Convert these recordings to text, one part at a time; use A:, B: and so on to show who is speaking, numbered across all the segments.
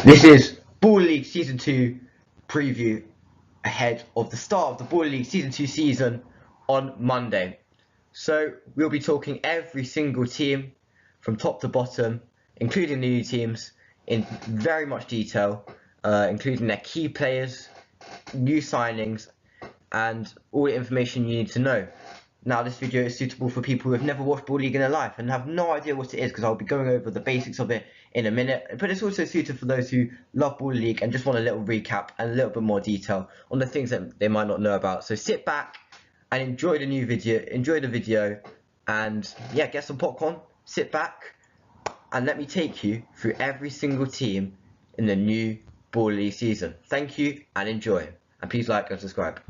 A: This is Ball League Season 2 preview ahead of the start of the Ball League Season 2 season on Monday. So we'll be talking every single team from top to bottom, including the new teams, in very much detail, including their key players, new signings, and all the information you need to know. Now, this video is suitable for people who have never watched Ball League in their life and have no idea what it is, because I'll be going over the basics of it in a minute. But it's also suited for those who love Ball League and just want a little recap and a little bit more detail on the things that they might not know about. So sit back and enjoy the video, and yeah, get some popcorn, sit back, and let me take you through every single team in the new Ball League season. Thank you and enjoy, and please like and subscribe.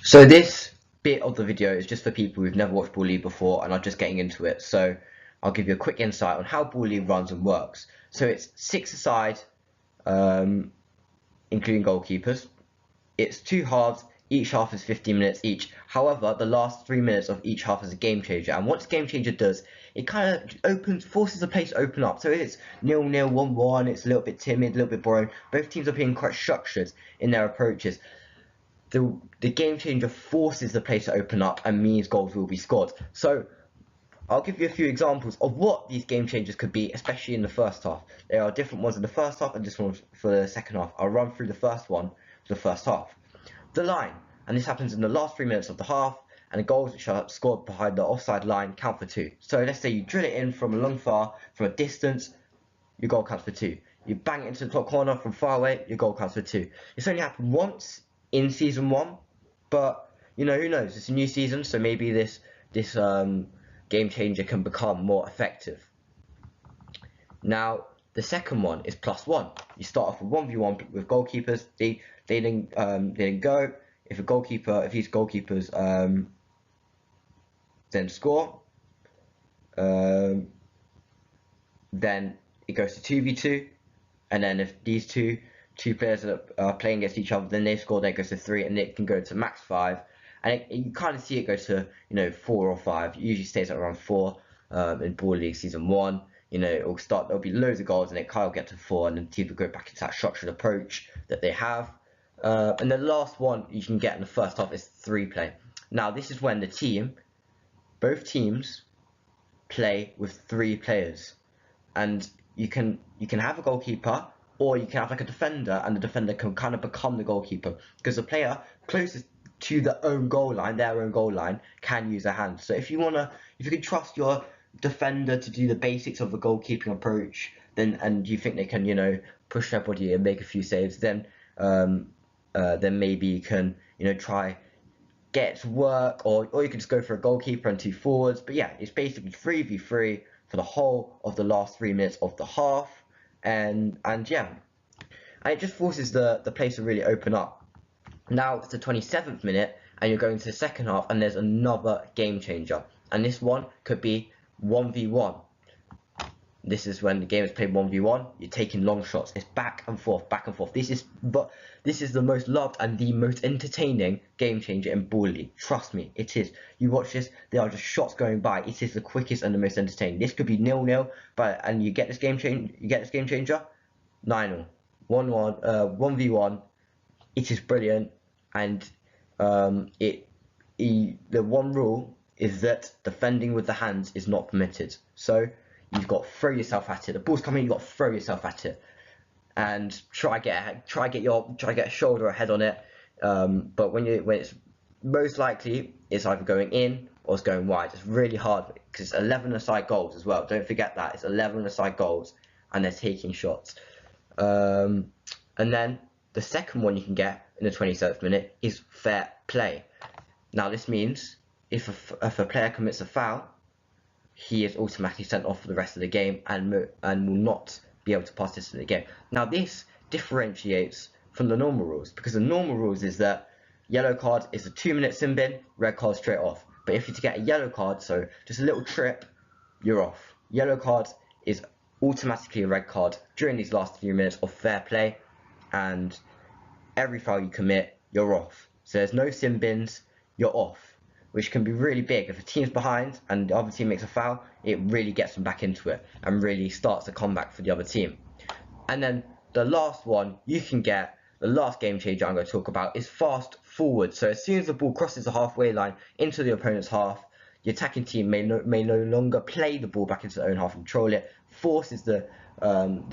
A: So this bit of the video is just for people who've never watched Ball League before and are just getting into it. So I'll give you a quick insight on how Ball League runs and works. So it's 6-a-side, including goalkeepers. It's 2 halves. Each half is 15 minutes each. However, the last 3 minutes of each half is a game changer, and what the game changer does, it kind of forces the place to open up. So it's 0-0, 1-1. It's a little bit timid, a little bit boring. Both teams are being quite structured in their approaches. The game changer forces the place to open up and means goals will be scored. So I'll give you a few examples of what these game changers could be, especially in the first half. There are different ones in the first half and this one for the second half. I'll run through the first one for the first half. The line, and this happens in the last 3 minutes of the half, and the goals which are scored behind the offside line count for 2. So let's say you drill it in from a long far, from a distance, your goal counts for 2. You bang it into the top corner from far away, your goal counts for 2. It's only happened once in season 1, but you know, who knows, it's a new season, so maybe this game changer can become more effective. Now the second one is +1. You start off with 1v1 with goalkeepers. They then go, if these goalkeepers then score, then it goes to 2v2, and then if these two players are playing against each other, then they score, then it goes to 3, and it can go to max 5, and you kind of see it go to 4 or 5. It usually stays at around 4 in Ball League Season 1. There'll be loads of goals, and it kind of get to 4, and then teams will go back into that structured approach that they have. And the last one you can get in the first half is 3 play. Now this is when both teams play with 3 players, and you can have a goalkeeper, or you can have like a defender, and the defender can kind of become the goalkeeper, because the player closest to their own goal line, can use their hands. So if you can trust your defender to do the basics of the goalkeeping approach, and you think they can push their body and make a few saves, then maybe you can try get it to work, or you can just go for a goalkeeper and 2 forwards. But yeah, it's basically 3v3 for the whole of the last 3 minutes of the half, and yeah, and it just forces the place to really open up. Now it's the 27th minute, and you're going to the second half, and there's another game changer, and this one could be 1v1. This is when the game is played 1v1. You're taking long shots. It's back and forth, back and forth. This is the most loved and the most entertaining game changer in Ball League. Trust me, it is. You watch this, there are just shots going by. It is the quickest and the most entertaining. This could be 0-0, and you get this game changer, 9-0, 1-1, 1v1. It is brilliant, and the one rule is that defending with the hands is not permitted. So you've got to throw yourself at it. The ball's coming, you've got to throw yourself at it, and try get a shoulder or a head on it. But when it's most likely, it's either going in or it's going wide. It's really hard because it's 11-a-side goals as well. Don't forget that it's 11-a-side goals, and they're taking shots. And then the second one you can get in the 27th minute is fair play. Now this means if a player commits a foul, he is automatically sent off for the rest of the game and will not be able to participate in the game. Now this differentiates from the normal rules, because the normal rules is that yellow card is a 2-minute sin bin, red card straight off. But if you get a yellow card, so just a little trip, you're off. Yellow card is automatically a red card during these last 3 minutes of fair play, and every foul you commit, you're off. So there's no sin bins, you're off, which can be really big. If a team's behind and the other team makes a foul, it really gets them back into it and really starts a comeback for the other team. And then the last one you can get, the last game changer I'm going to talk about, is fast forward. So as soon as the ball crosses the halfway line into the opponent's half, the attacking team may no longer play the ball back into their own half and control it. Forces the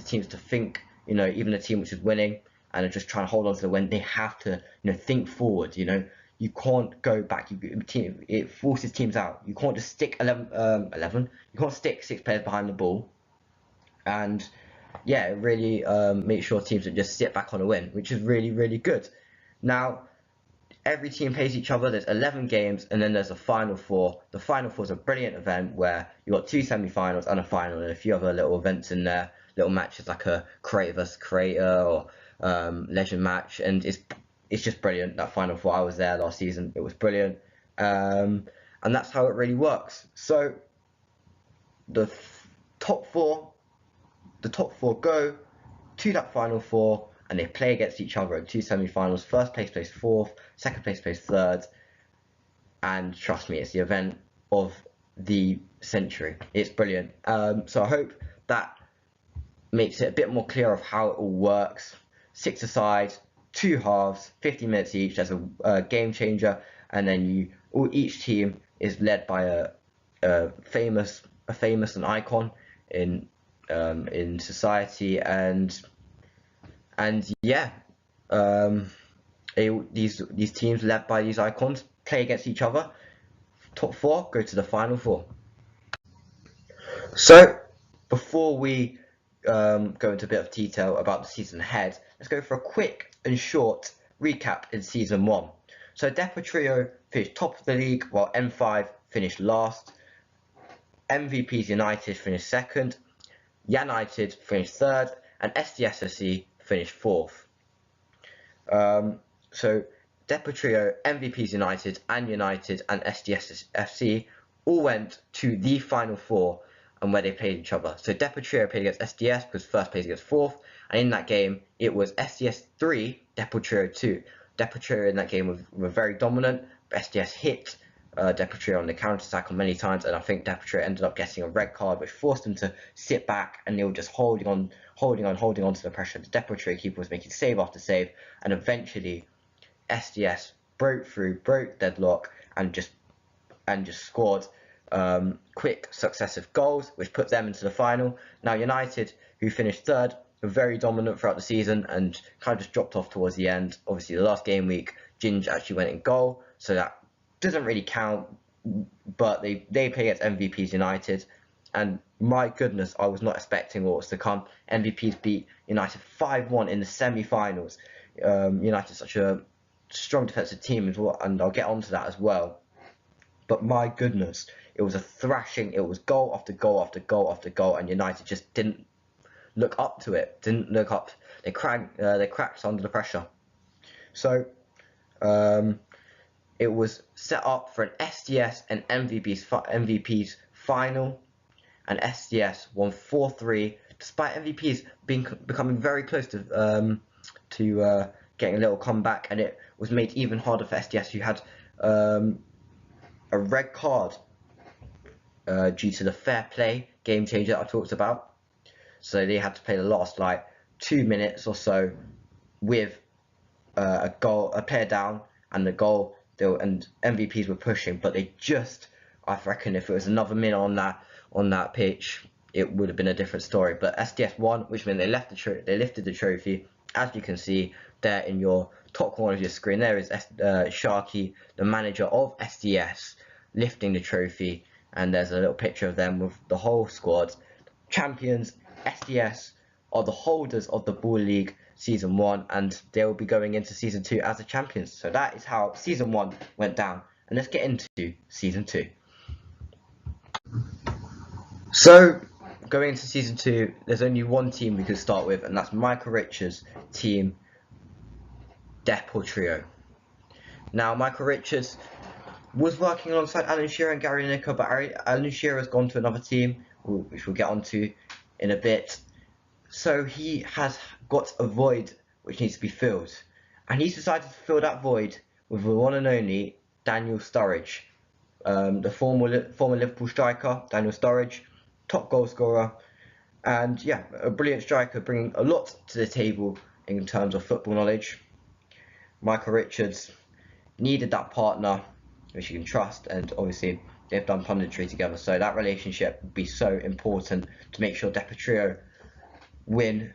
A: teams to think, even the team which is winning and are just trying to hold on to the win, they have to, think forward. You can't go back. It forces teams out. You can't just stick 11. You can't stick 6 players behind the ball, and yeah, it really makes sure teams don't just sit back on a win, which is really, really good. Now, every team plays each other. There's 11 games, and then there's a Final Four. The Final Four is a brilliant event where you've got 2 semi-finals and a final, and a few other little events in there, little matches like a creator versus creator or legend match, and it's just brilliant. That Final Four, I was there last season. It was brilliant, and that's how it really works. So the top four go to that Final Four, and they play against each other in 2 semi-finals. First place plays 4th, second place plays 3rd, and trust me, it's the event of the century. It's brilliant. So I hope that makes it a bit more clear of how it all works. 6-a-side, 2 halves, 50 minutes each. There's a game changer, and then each team is led by a famous an icon in society, and yeah, these teams led by these icons play against each other. Top 4 go to the Final Four. So before we go into a bit of detail about the season ahead, let's go for a quick and short recap in season 1. So Depor Trio finished top of the league, while M5 finished last. MVPs United finished 2nd. United finished 3rd, and SDSFC finished 4th. So Depor Trio, MVPs United, and SDSFC all went to the Final Four, and where they played each other. So Depor Trio played against SDS because first place against 4th, and in that game it was SDS 3, Depor Trio 2. Depor Trio in that game were very dominant. SDS hit Depor Trio on the counter-attack many times, and I think Depor Trio ended up getting a red card, which forced them to sit back, and they were just holding on to the pressure. The Depor Trio keeper was making save after save, and eventually SDS broke deadlock, and just scored quick successive goals, which put them into the final. Now United, who finished 3rd, were very dominant throughout the season and kind of just dropped off towards the end. Obviously, the last game week, Ginge actually went in goal, so that doesn't really count, but they play against MVPs United, and my goodness, I was not expecting what was to come. MVPs beat United 5-1 in the semi-finals. United such a strong defensive team as well, and I'll get onto that as well. But my goodness, it was a thrashing. It was goal after goal after goal after goal, and United just didn't look up to it. Didn't look up. They cracked under the pressure. So it was set up for an SDS and MVPs final, and SDS won 4-3, despite MVPs becoming very close to getting a little comeback, and it was made even harder for SDS, who had a red card due to the fair play game changer that I talked about. So they had to play the last 2 minutes or so with a player down, and the goal. And MVPs were pushing, but I reckon if it was another minute on that pitch, it would have been a different story. But SDS won, which meant they lifted the trophy. As you can see there in your top corner of your screen, there is Sharky, the manager of SDS, lifting the trophy, and there's a little picture of them with the whole squad. Champions, SDS are the holders of the Ball League Season 1, and they will be going into Season 2 as the champions. So that is how Season 1 went down. And let's get into Season 2. So, going into Season 2, there's only one team we could start with, and that's Michael Richards' team, Depor Trio. Now, Michael Richards was working alongside Alan Shearer and Gary Lineker, but Alan Shearer has gone to another team, which we'll get onto in a bit. So he has got a void which needs to be filled, and he's decided to fill that void with the one and only Daniel Sturridge, the former Liverpool striker. Daniel Sturridge, top goal scorer, And yeah, a brilliant striker, bringing a lot to the table in terms of football knowledge. Michael Richards needed that partner which you can trust, and obviously they've done punditry together, so that relationship would be so important to make sure Deportivo win,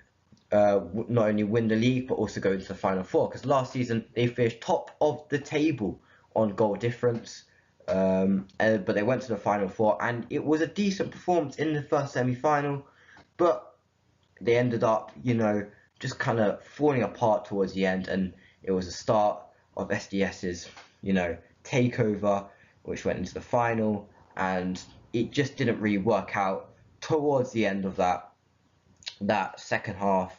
A: not only win the league but also go into the final four, because last season they finished top of the table on goal difference, but they went to the final four and it was a decent performance in the first semi-final, but they ended up, just kind of falling apart towards the end, and it was the start of SDS's, takeover, which went into the final, and it just didn't really work out towards the end of that second half,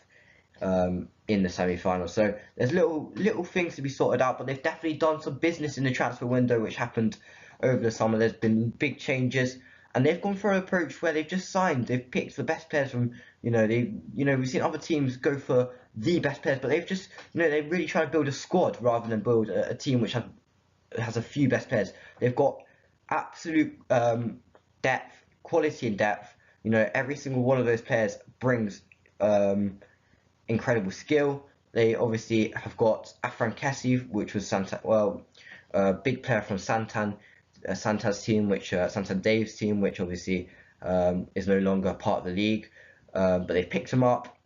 A: in the semi-final. So there's little things to be sorted out, but they've definitely done some business in the transfer window, which happened over the summer. There's been big changes, and they've gone for an approach where they've just signed. They've picked the best players from, we've seen other teams go for the best players, but they've just, they really try to build a squad rather than build a team which has a few best players. They've got absolute depth, quality and depth. Every single one of those players brings incredible skill. They obviously have got Afran Kessie, which was a big player from Santan's team, Santan Dave's team, which obviously is no longer part of the league. But they picked him up.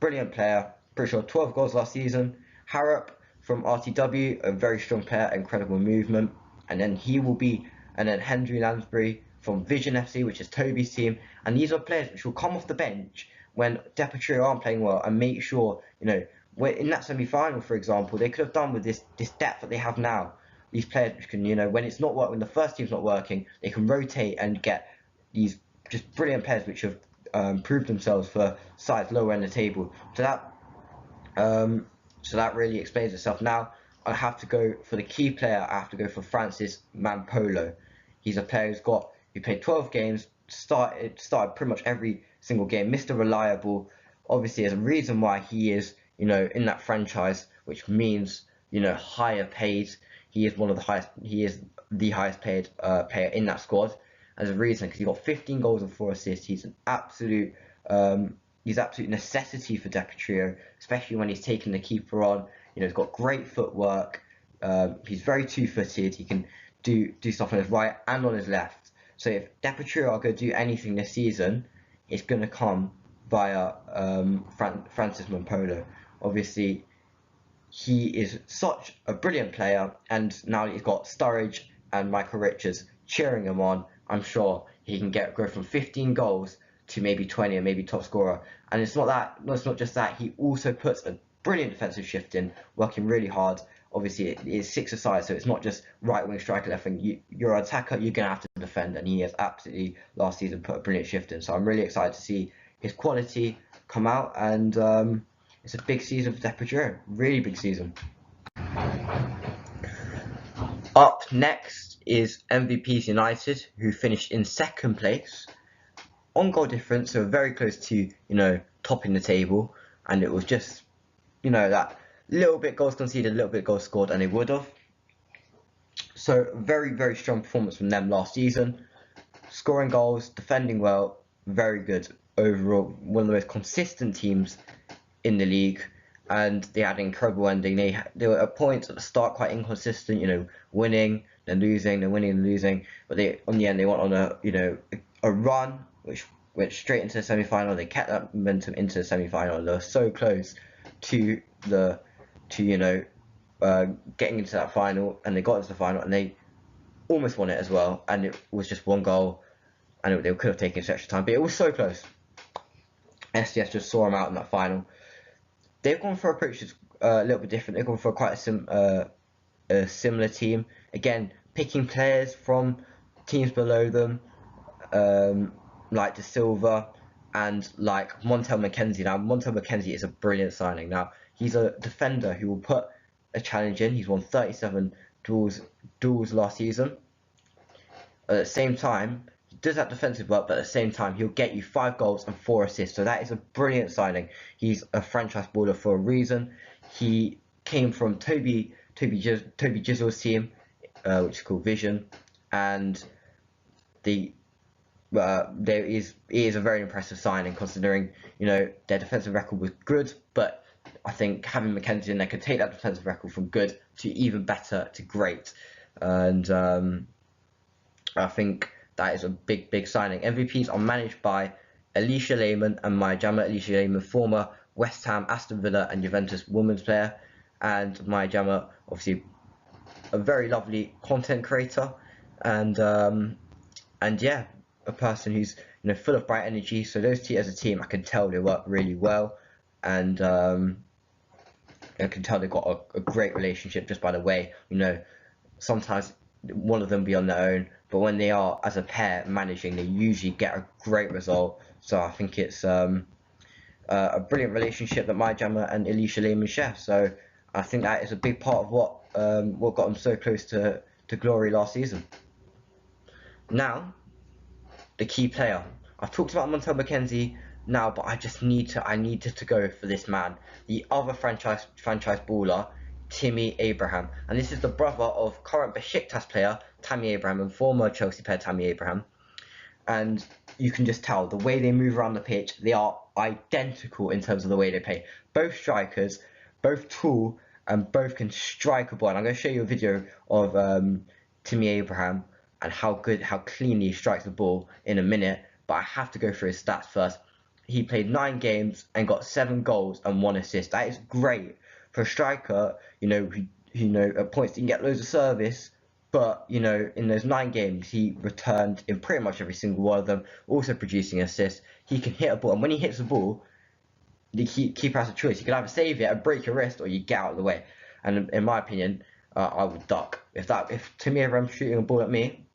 A: Brilliant player. Pretty sure 12 goals last season. Harrop from RTW, a very strong player, incredible movement. And then Henry Lansbury from Vision FC, which is Toby's team. And these are players which will come off the bench when Deportivo aren't playing well and make sure, in that semi-final, for example, they could have done with this depth that they have now. These players which can, when it's not when the first team's not working, they can rotate and get these just brilliant players which have proved themselves for sides lower in the table. So that really explains itself. Now I have to go for the key player. I have to go for Francis Mampolo. He's a player who played 12 games, started pretty much every single game, Mr. Reliable. Obviously, there's a reason why he is, in that franchise, which means, higher paid. He is the highest paid player in that squad. As a reason, because he got 15 goals and 4 assists. He's an absolute necessity for Deportivo, especially when he's taking the keeper on. He's got great footwork. He's very two-footed. He can do stuff on his right and on his left. So if Deportivo are going to do anything this season, it's going to come via Francis Mampolo. Obviously, he is such a brilliant player, and now that he's got Sturridge and Michael Richards cheering him on, I'm sure he can go from 15 goals to maybe 20 or maybe top scorer. And it's not just that, he also puts a brilliant defensive shift in, working really hard. Obviously, it is 6-a-side, so it's not just right wing, striker, left wing. You're an attacker, you're going to have to defend, and he has absolutely last season put a brilliant shift in. So I'm really excited to see his quality come out, and it's a big season for Deportivo, really big season. Up next is MVPs United, who finished in second place on goal difference, so very close to topping the table, and it was just that little bit goals conceded, a little bit goals scored, and they would have. So very, very strong performance from them last season, scoring goals, defending well, very good overall. One of the most consistent teams in the league, and they had an incredible ending. They were at points at the start quite inconsistent, winning, then losing, then winning and losing. But on the end they went on a run which went straight into the semi-final. They kept that momentum into the semi-final. They were so close to getting into that final, and they got into the final and they almost won it as well. And it was just one goal, and they could have taken extra time, but it was so close. SDS just saw them out in that final. They've gone for approaches a little bit different. They've gone for quite a similar team. Again, picking players from teams below them, like De Silva and like Montel McKenzie. Now, Montel McKenzie is a brilliant signing. Now, he's a defender who will put a challenge in. He's won 37 duels last season. At the same time, he does that defensive work, but at the same time, he'll get you 5 goals and 4 assists. So that is a brilliant signing. He's a franchise baller for a reason. He came from Toby Jizzle's team, which is called Vision, and it is a very impressive signing, considering their defensive record was good, but I think having Mackenzie in there could take that defensive record from good to even better to great, and I think that is a big signing. MVPs are managed by Alicia Lehman and Maya Jama. Alicia Lehman, former West Ham, Aston Villa, and Juventus women's player, and Maya Jama, obviously a very lovely content creator, and yeah, a person who's full of bright energy. So those two as a team, I can tell they work really well, and I can tell they've got a great relationship just by the way. Sometimes one of them be on their own, but when they are as a pair managing, they usually get a great result. So I think it's a brilliant relationship that Maya Jama and Alicia Lehman share. So I think that is a big part of what got them so close to glory last season. Now, the key player. I've talked about Montel McKenzie now, but I needed to go for this man, the other franchise baller, Timmy Abraham. And this is the brother of current Besiktas player Tammy Abraham and former Chelsea player Tammy Abraham. And you can just tell the way they move around the pitch, they are identical in terms of the way they play. Both strikers, both tall, and both can strike a ball. And I'm going to show you a video of Timmy Abraham and how cleanly he strikes the ball in a minute. But I have to go through his stats first. He played 9 games and got 7 goals and 1 assist. That is great for a striker. At points he can get loads of service, but in those 9 games he returned in pretty much every single one of them, also producing assists. He can hit a ball, and when he hits the ball, the keeper has a choice. You can either save it and break your wrist, or you get out of the way. And in my opinion, I would duck. If Timmy Abraham's shooting a ball at me,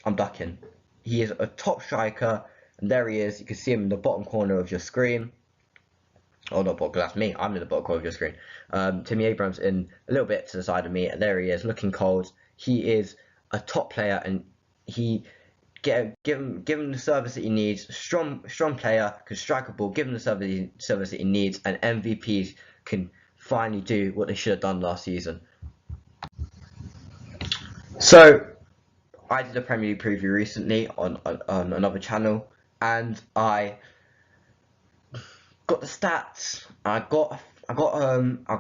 A: I'm ducking. He is a top striker, and there he is. You can see him in the bottom corner of your screen. Oh, not bottom, that's me. I'm in the bottom corner of your screen. Timmy Abraham's in a little bit to the side of me, and there he is, looking cold. He is a top player, and give him the service that he needs. Strong player, can strike a ball. Give him the service that he needs, and MVPs can finally do what they should have done last season. So I did a Premier League preview recently on another channel, and I got the stats. I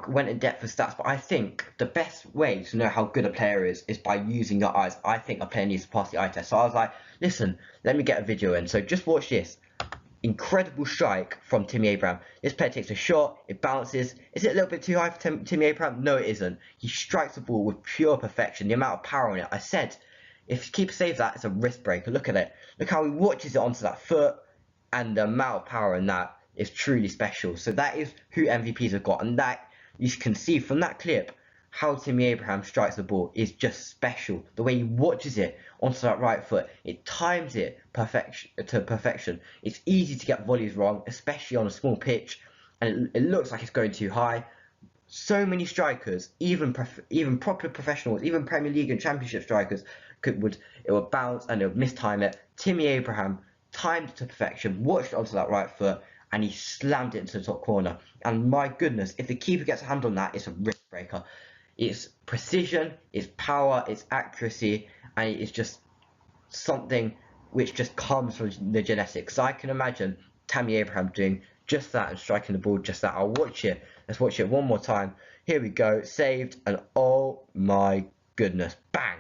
A: went in depth with stats, but I think the best way to know how good a player is by using your eyes. I think a player needs to pass the eye test. So I was like, listen, let me get a video in. So just watch this. Incredible strike from Timmy Abraham. This player takes a shot, it bounces. Is it a little bit too high for Timmy Abraham? No, it isn't. He strikes the ball with pure perfection. The amount of power on it. I said, if keeper saves that, it's a wrist breaker. Look at it. Look how he watches it onto that foot, and the amount of power in that is truly special. So that is who MVPs have got, and that you can see from that clip how Timmy Abraham strikes the ball is just special. The way he watches it onto that right foot, it times it to perfection. It's easy to get volleys wrong, especially on a small pitch, and it looks like it's going too high. So many strikers, even proper professionals, even Premier League and Championship strikers, it would bounce and it would mistime it. Timmy Abraham timed it to perfection, watched it onto that right foot, and he slammed it into the top corner. And my goodness, if the keeper gets a hand on that, it's a wrist breaker. It's precision, it's power, it's accuracy, and it's just something which just comes from the genetics. So I can imagine Tammy Abraham doing just that and striking the ball just that. I'll watch it. Let's watch it one more time. Here we go. Saved, and oh my goodness, bang!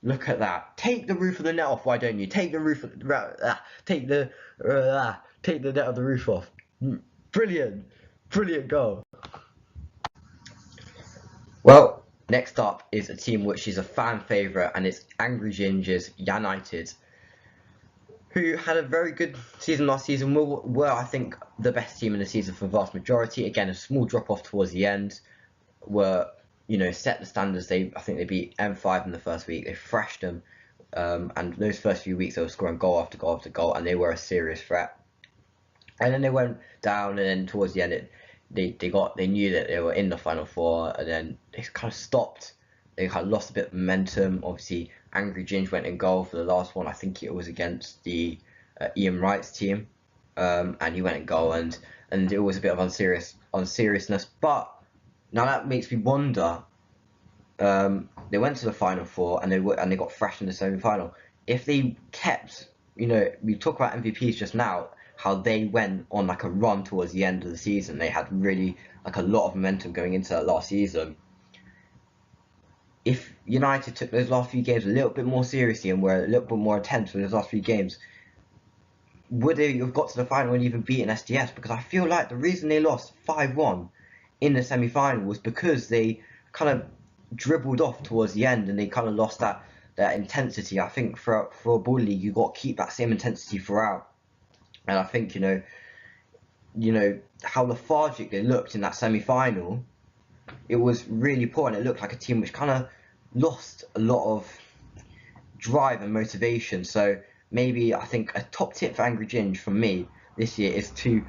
A: Look at that. Take the roof of the net off. Why don't you take the roof? Take the net of the roof off. Brilliant goal. Well, next up is a team which is a fan favourite, and it's Angry Gingers United, who had a very good season last season. Were I think the best team in the season for the vast majority. Again, a small drop off towards the end. Were set the standards. I think they beat M5 in the first week. They thrashed them, and those first few weeks they were scoring goal after goal after goal, and they were a serious threat. And then they went down, and then towards the end, they knew that they were in the final 4, and then they kind of stopped. They kind of lost a bit of momentum. Obviously, Angry Ginge went in goal for the last one. I think it was against the Ian Wright's team, and he went in goal, and it was a bit of unseriousness. But now that makes me wonder. They went to the final 4, and they got thrashed in the semi-final. If they kept we talk about MVPs just now, how they went on like a run towards the end of the season. They had really like a lot of momentum going into that last season. If United took those last few games a little bit more seriously and were a little bit more intense with those last few games, would they have got to the final and even beaten SDS? Because I feel like the reason they lost 5-1 in the semi-final was because they kind of dribbled off towards the end and they kind of lost that intensity. I think for a ball league, you got to keep that same intensity throughout. And I think how lethargic they looked in that semi-final, it was really poor, and it looked like a team which kind of lost a lot of drive and motivation. So maybe I think a top tip for Angry Ginge from me this year is to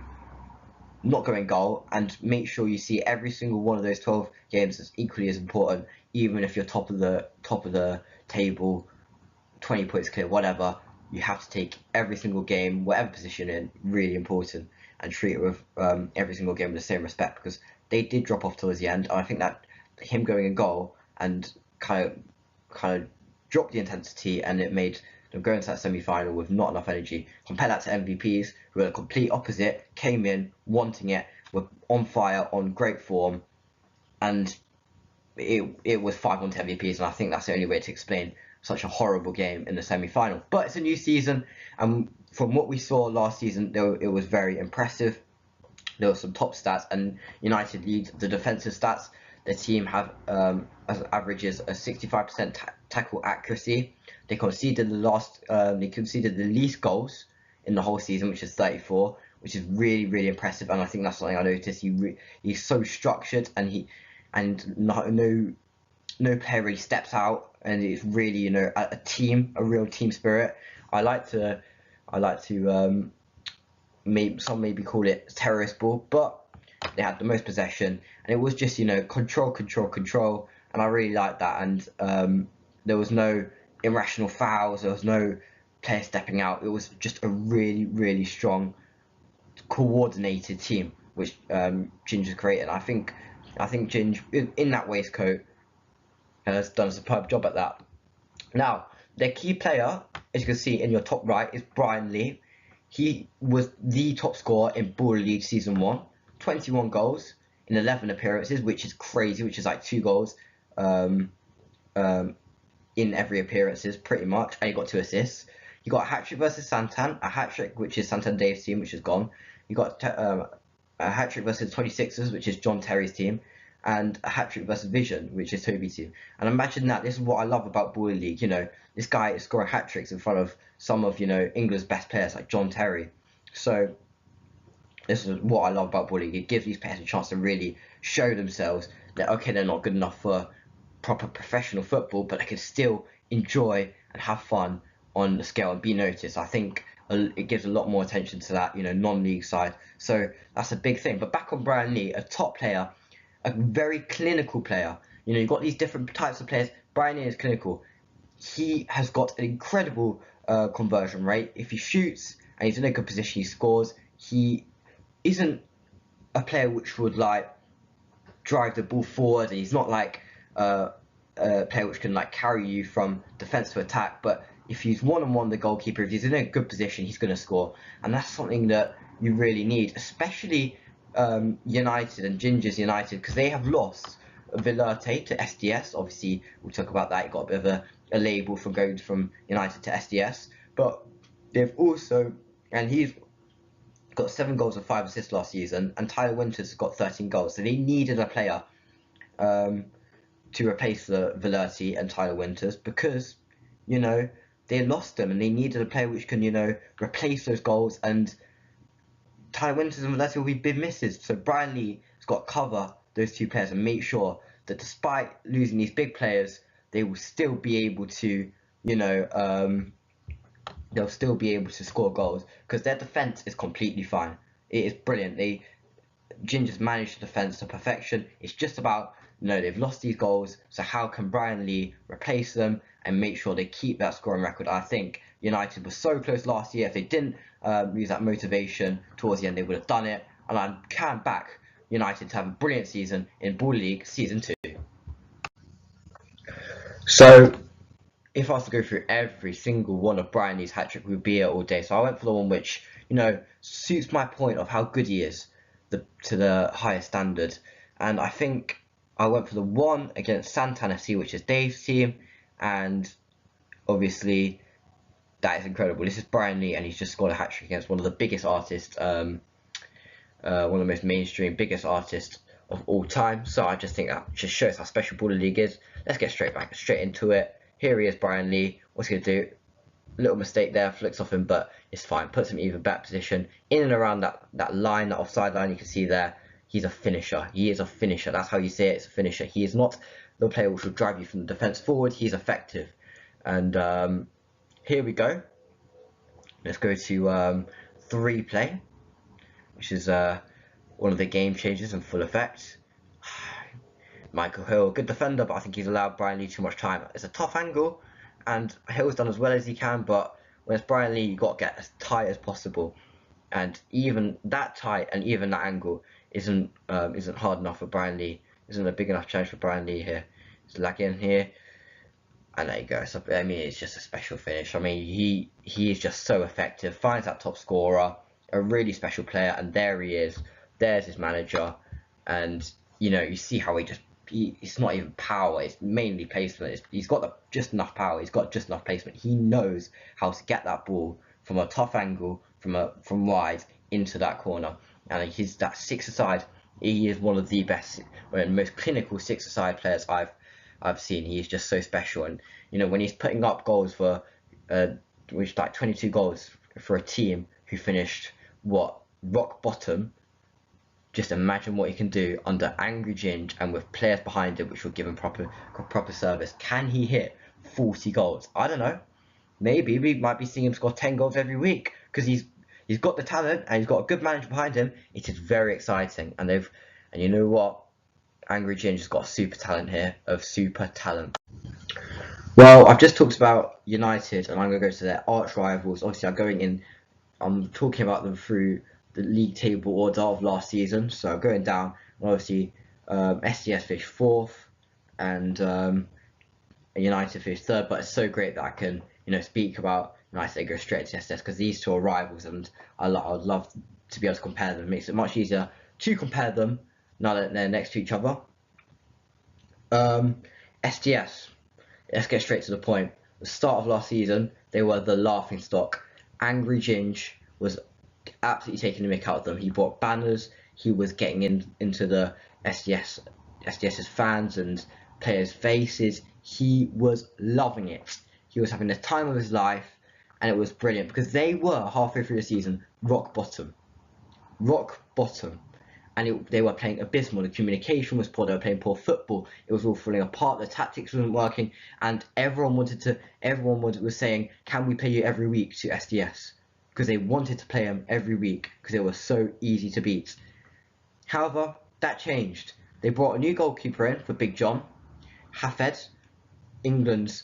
A: not go in goal and make sure you see every single one of those 12 games as equally as important, even if you're top of the table, 20 points clear, whatever. You have to take every single game, whatever position you're in, really important, and treat it with every single game with the same respect, because they did drop off towards the end. And I think that him going in goal and kind of dropped the intensity, and it made them go into that semi-final with not enough energy. Compare that to MVPs, who were the complete opposite, came in wanting it, were on fire, on great form, and it was 5-1 to MVPs, and I think that's the only way to explain such a horrible game in the semi-final. But it's a new season, and from what we saw last season, it was very impressive. There were some top stats, and United leads the defensive stats. Their team have averages a 65% tackle accuracy. They conceded the least goals in the whole season, which is 34, which is really, really impressive. And I think that's something I noticed. He's so structured, and no player really steps out, and it's really a real team spirit. I like to maybe call it terrorist ball, but they had the most possession, and it was just control, and I really liked that. And there was no irrational fouls, there was no player stepping out. It was just a really, really strong, coordinated team which Ginger's created. I think Ginger in that waistcoat has done a superb job at that. Now, their key player, as you can see in your top right, is Brian Lee. He was the top scorer in Ball League Season 1, 21 goals in 11 appearances, which is crazy, which is like 2 goals in every appearances, pretty much, and he got 2 assists. You got a hat-trick versus Santan, a hat-trick which is Santan Dave's team, which is gone. You got a hat-trick versus 26ers, which is John Terry's team, and a hat-trick versus Vision, which is Toby's team. And imagine that. This is what I love about Ball League. This guy is scoring hat-tricks in front of some of England's best players like John Terry. So this is what I love about Ball League. It gives these players a chance to really show themselves that, okay, they're not good enough for proper professional football, but they can still enjoy and have fun on the scale and be noticed. I think it gives a lot more attention to that non-league side. So that's a big thing. But back on Brian Lee, a top player, a very clinical player. You've got these different types of players. Brian Lee is clinical. He has got an incredible conversion rate. If he shoots and he's in a good position, he scores. He isn't a player which would drive the ball forward, and he's not like a player which can carry you from defense to attack. But if he's one-on-one the goalkeeper, if he's in a good position, he's going to score. And that's something that you really need, especially United and Ginger's United, because they have lost Vilerte to SDS. Obviously, we'll talk about that. He got a bit of a label from going from United to SDS. But they've also, and he's got 7 goals and 5 assists last season, and Tyler Winters got 13 goals. So they needed a player to replace the Vilerte and Tyler Winters, because they lost them, and they needed a player which can replace those goals. And Tyler Winters and Vilerte will be big misses. So Brian Lee has got to cover those 2 players and make sure that despite losing these big players, they will still be able to they'll still be able to score goals, because their defense is completely fine. It is brilliant. Ginger's managed the defense to perfection. It's just about they've lost these goals, so how can Brian Lee replace them and make sure they keep that scoring record? I think United was so close last year. If they didn't lose that motivation towards the end, they would have done it. And I can back United to have a brilliant season in Ball League Season 2. So if I was to go through every single one of Brian Lee's hat trick, we'd be here all day. So I went for the one which, suits my point of how good he is, to the highest standard. And I think I went for the one against Santana FC, which is Dave's team, and obviously that is incredible. This is Brian Lee, and he's just scored a hat trick against one of the biggest artists, one of the most mainstream, biggest artists of all time. So I just think that just shows how special Baller League is. Let's get straight into it. Here he is, Brian Lee. What's he gonna do? Little mistake there, flicks off him, but it's fine. Puts him in even better position, in and around that line, that offside line. You can see there, he's a finisher. He is a finisher. That's how you say it. It's a finisher. He is not the player which will drive you from the defense forward. He's effective. And here we go. Let's go to 3-play, which is one of the game changers in full effect. Michael Hill, good defender, but I think he's allowed Brian Lee too much time. It's a tough angle, and Hill's done as well as he can, but when it's Brian Lee, you've got to get as tight as possible. And even that tight and even that angle isn't hard enough for Brian Lee. Isn't a big enough challenge for Brian Lee here. He's lagging here. And there you go. So, I mean, it's just a special finish. I mean, he is just so effective. Finds that top scorer, a really special player, and there he is. There's his manager, and you see how it's not even power. It's mainly placement. He's got just enough power. He's got just enough placement. He knows how to get that ball from a tough angle, from wide into that corner. And he's that six-a-side. He is one of the best, most clinical six-a-side players I've seen. He's just so special, and when he's putting up goals for which like 22 goals for a team who finished rock bottom. Just imagine what he can do under Angry Ginge and with players behind him which will give him proper service. Can he hit 40 goals? I don't know. Maybe we might be seeing him score 10 goals every week because he's got the talent and he's got a good manager behind him. It is very exciting, and you know what? Angry Ginge has got super talent here, super talent. Well, I've just talked about United, and I'm going to go to their arch rivals. Obviously, I'm talking about them through the league table order of last season. So going down, obviously, SDS finished 4th, and United finished 3rd. But it's so great that I can, speak about United and go straight to SDS because these two are rivals, and I'd love to be able to compare them. It makes it much easier to compare them now that they're next to each other. SDS. Let's get straight to the point. The start of last season, they were the laughing stock. Angry Ginge was absolutely taking the mick out of them. He bought banners. He was getting into the SDS's fans and players' faces. He was loving it. He was having the time of his life, and it was brilliant because they were halfway through the season rock bottom, and they were playing abysmal. The communication was poor. They were playing poor football. It was all falling apart. The tactics wasn't working, and everyone was saying, "Can we play you every week to SDS?" Because they wanted to play them every week because they were so easy to beat. However, that changed. They brought a new goalkeeper in for Big John Hafed, England's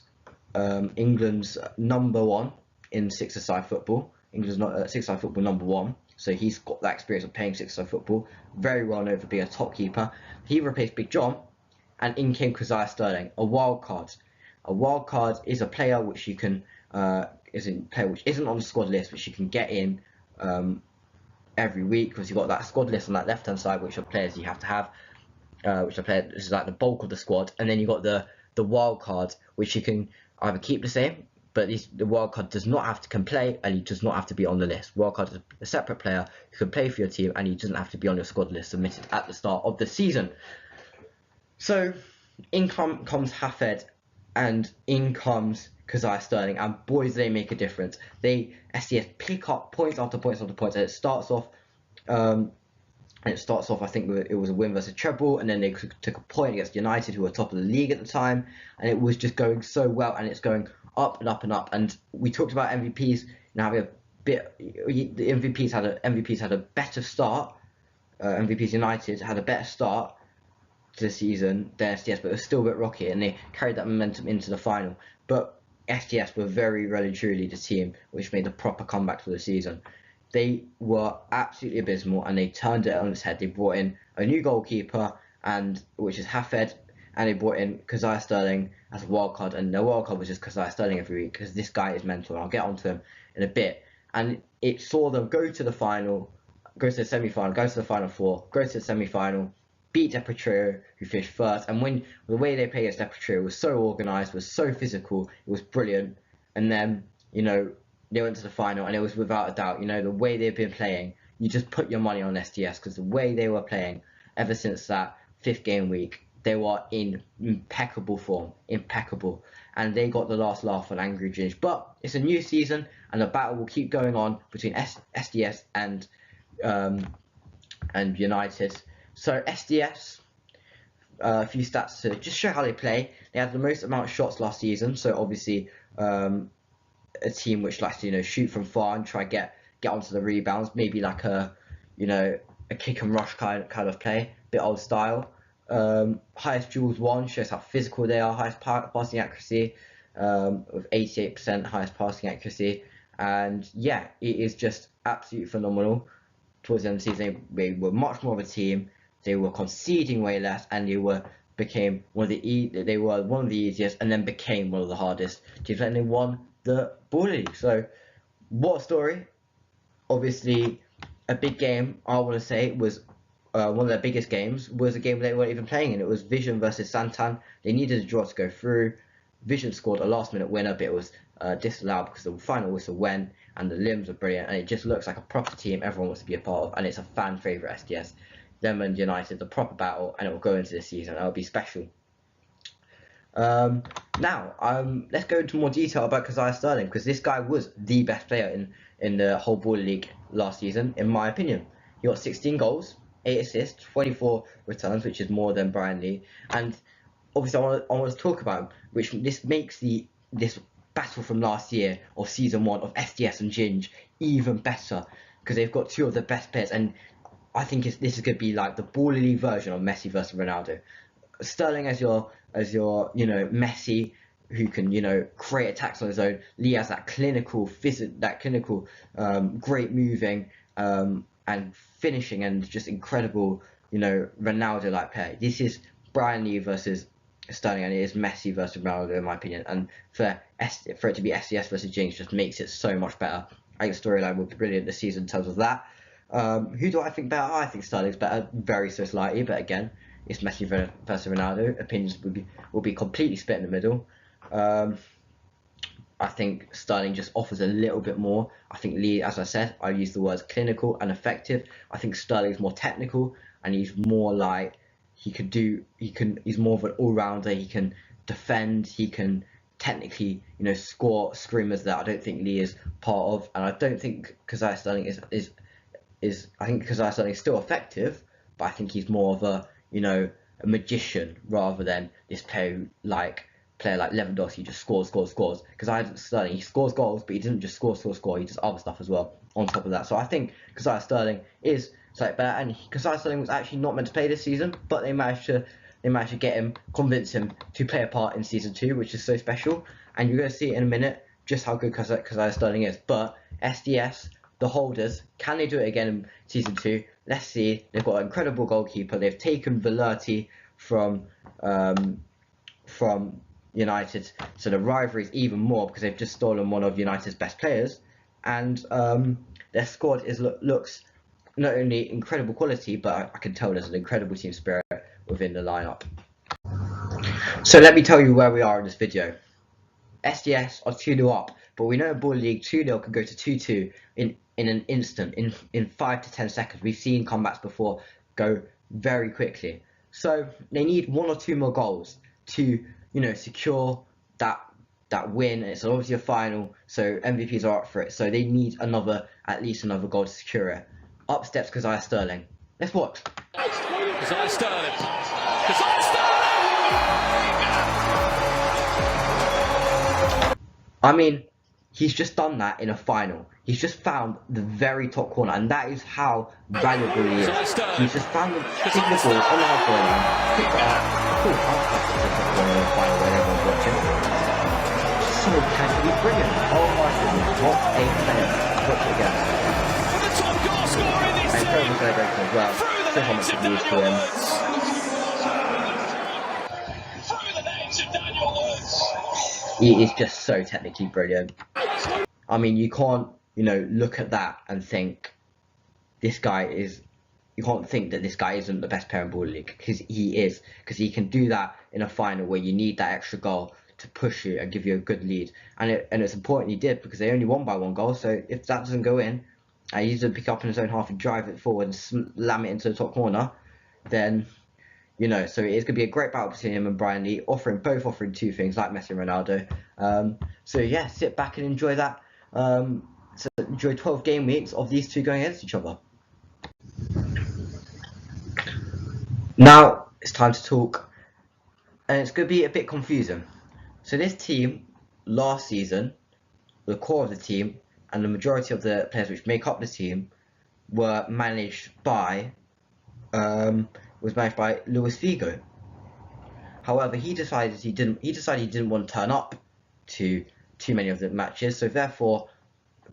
A: number one in six-a-side football. England's not six-a-side football number one. So he's got that experience of playing six-a-side football. Very well known for being a top keeper. He replaced Big John, and in came Keziah Sterling, a wild card. A wild card is a player which you can which isn't on the squad list, which you can get in every week because you've got that squad list on that left-hand side, which are players you have to have, this is like the bulk of the squad, and then you've got the wild card, which you can either keep the same, but the wild card can play, and he does not have to be on the list. Wild card is a separate player who can play for your team, and he doesn't have to be on your squad list submitted at the start of the season. So in comes Hafed, and in comes Keziah Sterling, and boys, they make a difference. SDS pick up points after points after points, and it starts off. I think it was a win versus treble, and then they took a point against United, who were top of the league at the time, and it was just going so well, and it's going up and up and up. And we talked about MVPs having a bit. The MVPs had a better start. MVPs United had a better start to the season than SDS, but it was still a bit rocky, and they carried that momentum into the final. But SDS were very well and truly the team which made a proper comeback for the season. They were absolutely abysmal, and they turned it on its head. They brought in a new goalkeeper, which is Hafed, and they brought in Keziah Sterling as a wild card, and their wild card was just Keziah Sterling every week because this guy is mental, and I'll get onto him in a bit. And it saw them go to the final, go to the semi-final, go to the final four, go to the semi-final, beat Deportivo, who finished first, and when the way they played against Deportivo was so organised, was so physical, it was brilliant. And then, you know, they went to the final, and it was without a doubt, you know, the way they've been playing, you just put your money on SDS, because the way they were playing ever since that 5th game week, they were in impeccable form, impeccable, and they got the last laugh on Angry Ginge. But it's a new season, and the battle will keep going on between SDS and United. So SDS, a few stats to just show how they play. They had the most amount of shots last season, so obviously a team which likes to, you know, shoot from far and try get onto the rebounds, maybe like a, you know, a kick and rush kind of play, bit old style. Highest duels won, shows how physical they are. Highest passing accuracy, with 88% highest passing accuracy, and yeah, it is just absolutely phenomenal. Towards the end of the season, they were much more of a team. They were conceding way less, and they became one of the easiest, and then became one of the hardest teams, and they won the Ball League. So, what a story! Obviously, a big game. I want to say was one of their biggest games. Was a game they weren't even playing in. It was Vision versus Santan. They needed a draw to go through. Vision scored a last-minute winner, but it was disallowed because the final whistle went, and the limbs were brilliant, and it just looks like a proper team everyone wants to be a part of, and it's a fan favourite SDS. Them and United, the proper battle, and it will go into this season. It'll be special. Now, let's go into more detail about Keziah Sterling, because this guy was the best player in the whole Ball League last season, in my opinion. He got 16 goals, 8 assists, 24 returns, which is more than Brian Lee. And obviously, I want to talk about him, which this makes this battle from last year of season 1 of SDS and Ginge even better, because they've got two of the best players, and I think this is going to be like the Ball League version of Messi versus Ronaldo. Sterling as your you know, Messi, who can, you know, create attacks on his own. Lee has that clinical great moving and finishing and just incredible, you know, Ronaldo like play. This is Brian Lee versus Sterling, and it is Messi versus Ronaldo in my opinion. And for it to be SDS versus Ginge just makes it so much better. I think the storyline will be brilliant this season in terms of that. Who do I think better? I think Sterling's better, very so slightly, but again, it's Messi versus Ronaldo. Opinions will be completely split in the middle. I think Sterling just offers a little bit more. I think Lee, as I said, I use the words clinical and effective. I think Sterling's more technical, and he's more like he's more of an all-rounder. He can defend, he can technically, you know, score screamers that I don't think Lee is part of, and I don't think Keziah Sterling is I think Keziah Sterling is still effective, but I think he's more of a, you know, a magician rather than this player like Lewandowski just scores. Keziah Sterling, he scores goals, but he doesn't just score. He does other stuff as well on top of that. So I think Keziah Sterling is slightly better, and Keziah Sterling was actually not meant to play this season, but they managed to get him, convince him to play a part in season 2, which is so special. And you're going to see in a minute just how good Keziah Sterling is. But SDS, the holders, can they do it again in season 2? Let's see. They've got an incredible goalkeeper. They've taken Velerti from United, so the rivalry is even more because they've just stolen one of United's best players, and their squad looks not only incredible quality, but I can tell there's an incredible team spirit within the lineup. So let me tell you where we are in this video. SDS are 2-0 up, but we know in Ball League 2-0 can go to 2-2 in an instant, in 5 to 10 seconds. We've seen comebacks before go very quickly. So they need 1 or 2 more goals to, you know, secure that win. It's obviously a final, so MVPs are up for it. So they need at least another goal to secure it. Up steps Keziah Sterling. Let's watch.
B: Keziah Sterling. Keziah Sterling!
A: I mean, he's just done that in a final. He's just found the very top corner, and that is how valuable he is. He's just found the ball on the halfway line, picked it up, cool, I'll pass it to the corner in the final when everyone's watching. So technically brilliant. Oh my goodness, what a player. Watch it again.
B: The top goal scorer in this
A: and incredible celebration as well. So how much it means to him. he is just so technically brilliant. I mean, you can't, look at that and think this guy is. You can't think that this guy isn't the best player in Ball League, because he is. Because he can do that in a final where you need that extra goal to push you and give you a good lead. And it's important he did, because they only won by 1 goal. So if that doesn't go in, and he doesn't pick up in his own half and drive it forward and slam it into the top corner, then so it is going to be a great battle between him and Brian Lee, both offering 2 things like Messi and Ronaldo. So yeah, sit back and enjoy that. So enjoy 12 game weeks of these 2 going against each other. Now it's time to talk, and it's going to be a bit confusing. So this team last season, the core of the team and the majority of the players which make up the team were managed by Luis Figo. However, he decided he didn't want to turn up to too many of the matches, so therefore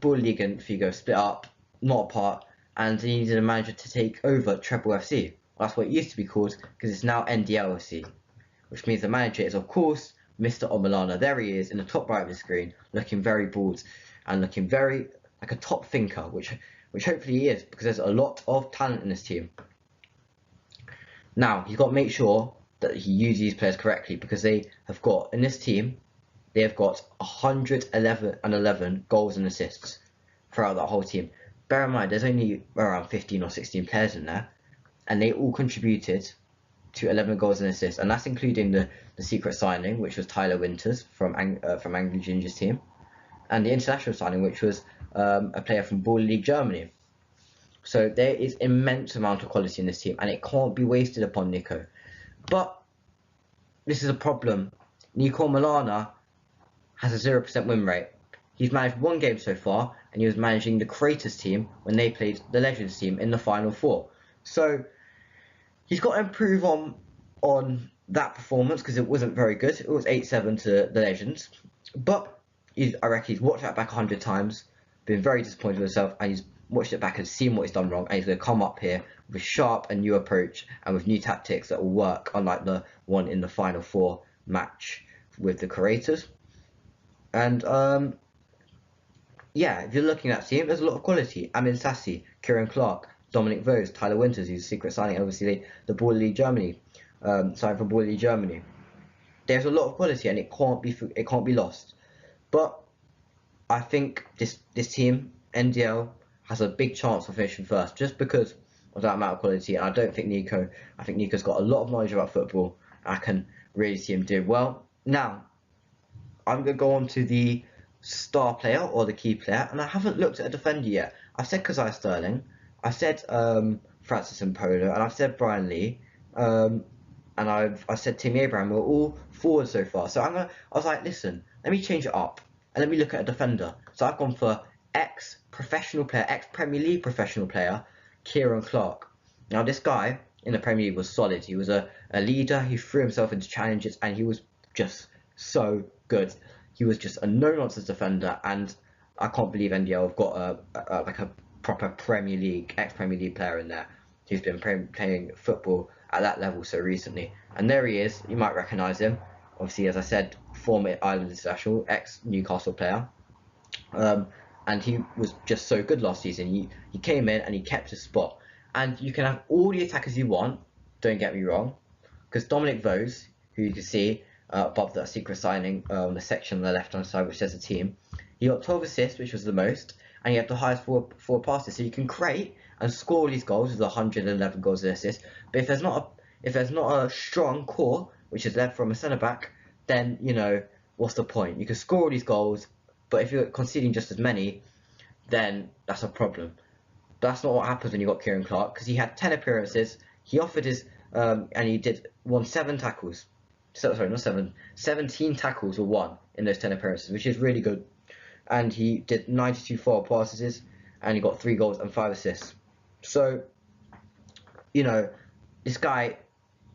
A: Ball League and Figo split up, not apart, and he needed a manager to take over Treble FC. Well, that's what it used to be called, because it's now NDL FC, which means the manager is, of course, Mr. Omilana. There he is in the top right of the screen, looking very bored and looking very like a top thinker, which hopefully he is, because there's a lot of talent in this team. Now, he's got to make sure that he uses these players correctly, because they have got, in this team, they have got 111 goals and assists throughout that whole team. Bear in mind, there's only around 15 or 16 players in there, and they all contributed to 11 goals and assists, and that's including the secret signing, which was Tyler Winters from Angry Ginger's team, and the international signing, which was a player from Ball League Germany. So there is immense amount of quality in this team, and it can't be wasted upon Nico. But this is a problem. Nico Milana has a 0% win rate. He's managed 1 game so far, and he was managing the Creators team when they played the Legends team in the Final Four. So he's got to improve on that performance, because it wasn't very good. It was 8-7 to the Legends. But I reckon he's watched that back 100 times, been very disappointed with himself, and he's watched it back and seen what he's done wrong, and he's going to come up here with a sharp and new approach and with new tactics that will work, unlike the one in the Final Four match with the Creators. And yeah, if you're looking at the team, there's a lot of quality. Amin Sassi, Kieran Clark, Dominic Vos, Tyler Winters, who's a secret signing, obviously the Ball League Germany, signed from Ball League Germany. There's a lot of quality, and it can't be lost. But I think this team, NDL, has a big chance of finishing first, just because of that amount of quality. And I think Nico's got a lot of knowledge about football. I can really see him doing well. Now, I'm going to go on to the star player or the key player, and I haven't looked at a defender yet. I've said Kazai Sterling, I've said Francis Mpolo, and I've said Brian Lee, and I've said Timmy Abraham. We're all forward so far. So I was like, listen, let me change it up and let me look at a defender. So I've gone for ex-professional player, ex-Premier League professional player, Kieran Clark. Now this guy in the Premier League was solid. He was a leader. He threw himself into challenges, and he was just so good. He was just a no-nonsense defender, and I can't believe NDL have got a proper Premier League, ex-Premier League player in there who's been playing football at that level so recently. And there he is. You might recognise him. Obviously, as I said, former Ireland international, ex-Newcastle player. And he was just so good last season. He came in and he kept his spot. And you can have all the attackers you want, don't get me wrong, because Dominic Vos, who you can see above that secret signing on the section on the left-hand side, which says the team, he got 12 assists, which was the most, and he had the highest four passes. So you can create and score these goals with 111 goals and assists. But if there's not a strong core, which is led from a centre back, then what's the point? You can score all these goals, but if you're conceding just as many, then that's a problem. But that's not what happens when you got Kieran Clark, because he had 10 appearances. He offered his and he won 7 tackles. Sorry, not 7. 17 tackles were won in those 10 appearances, which is really good. And he did 92 forward passes, and he got 3 goals and 5 assists. So, this guy,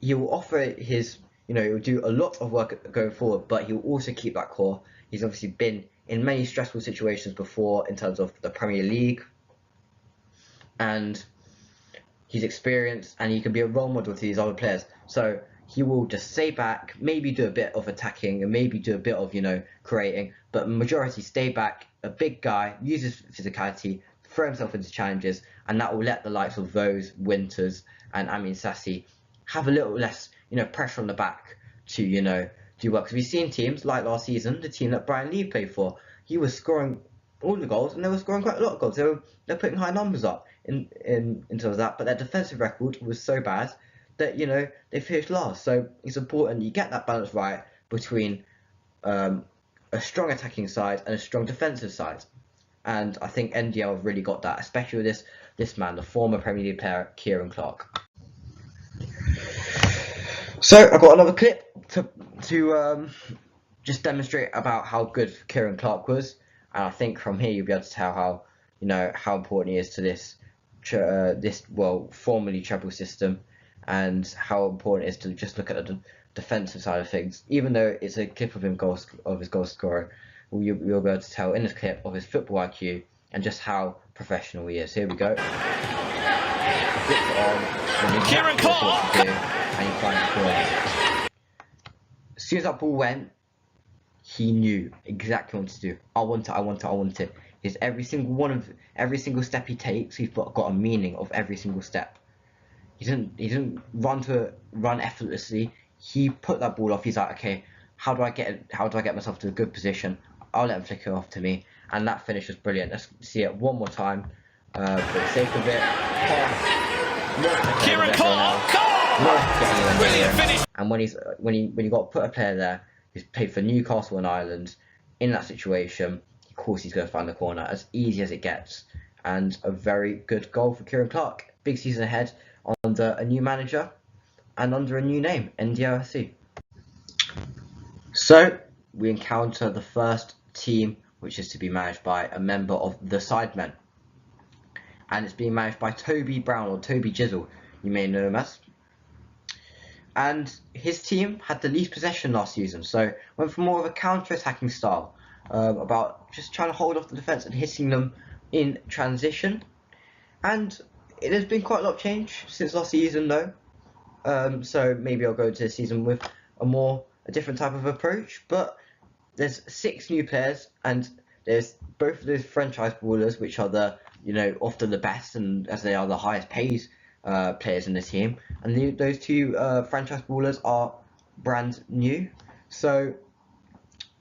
A: he will offer his, he will do a lot of work going forward, but he will also keep that core. He's obviously been in many stressful situations before in terms of the Premier League, and he's experienced, and he can be a role model to these other players. So, he will just stay back, maybe do a bit of attacking and maybe do a bit of, creating, but majority stay back, a big guy, uses physicality, throw himself into challenges, and that will let the likes of those Winters and Amin Sassi have a little less, pressure on the back to, do well. Because we've seen teams like last season, the team that Brian Lee played for, he was scoring all the goals and they were scoring quite a lot of goals. They're putting high numbers up in terms of that, but their defensive record was so bad that they finished last. So it's important you get that balance right between a strong attacking side and a strong defensive side. And I think NDL have really got that, especially with this man, the former Premier League player Kieran Clark. So I've got another clip to just demonstrate about how good Kieran Clark was, and I think from here you'll be able to tell how important he is to this formerly treble system, and how important it is to just look at the defensive side of things. Even though it's a clip of his goal scorer, you'll be able to tell in this clip of his football IQ and just how professional he is. Here we go.
B: Kieran Clark!
A: And he finds the corner. As soon as that ball went, he knew exactly what to do. I want it. Is every single step he takes, he's got a meaning of every single step. He didn't run effortlessly. He put that ball off. He's like, okay, how do I get myself to a good position? I'll let him flick it off to me, and that finish was brilliant. Let's see it one more time. For the sake of it,
B: Kieran Clark, brilliant finish.
A: And when you got to put a player there who's played for Newcastle and Ireland in that situation, of course he's going to find the corner as easy as it gets. And a very good goal for Kieran Clark. Big season ahead under a new manager and under a new name, NDLSC. So we encounter the first team which is to be managed by a member of the Sidemen, and it's being managed by Toby Brown, or Toby Jizzle, you may know him as. And his team had the least possession last season, so went for more of a counter-attacking style, about just trying to hold off the defence and hitting them in transition. And it has been quite a lot of change since last season though, so maybe I'll go to this season with a different type of approach. But there's 6 new players, and there's both of those franchise ballers, which are often the best, and as they are the highest paid players in the team, and those 2 franchise ballers are brand new. So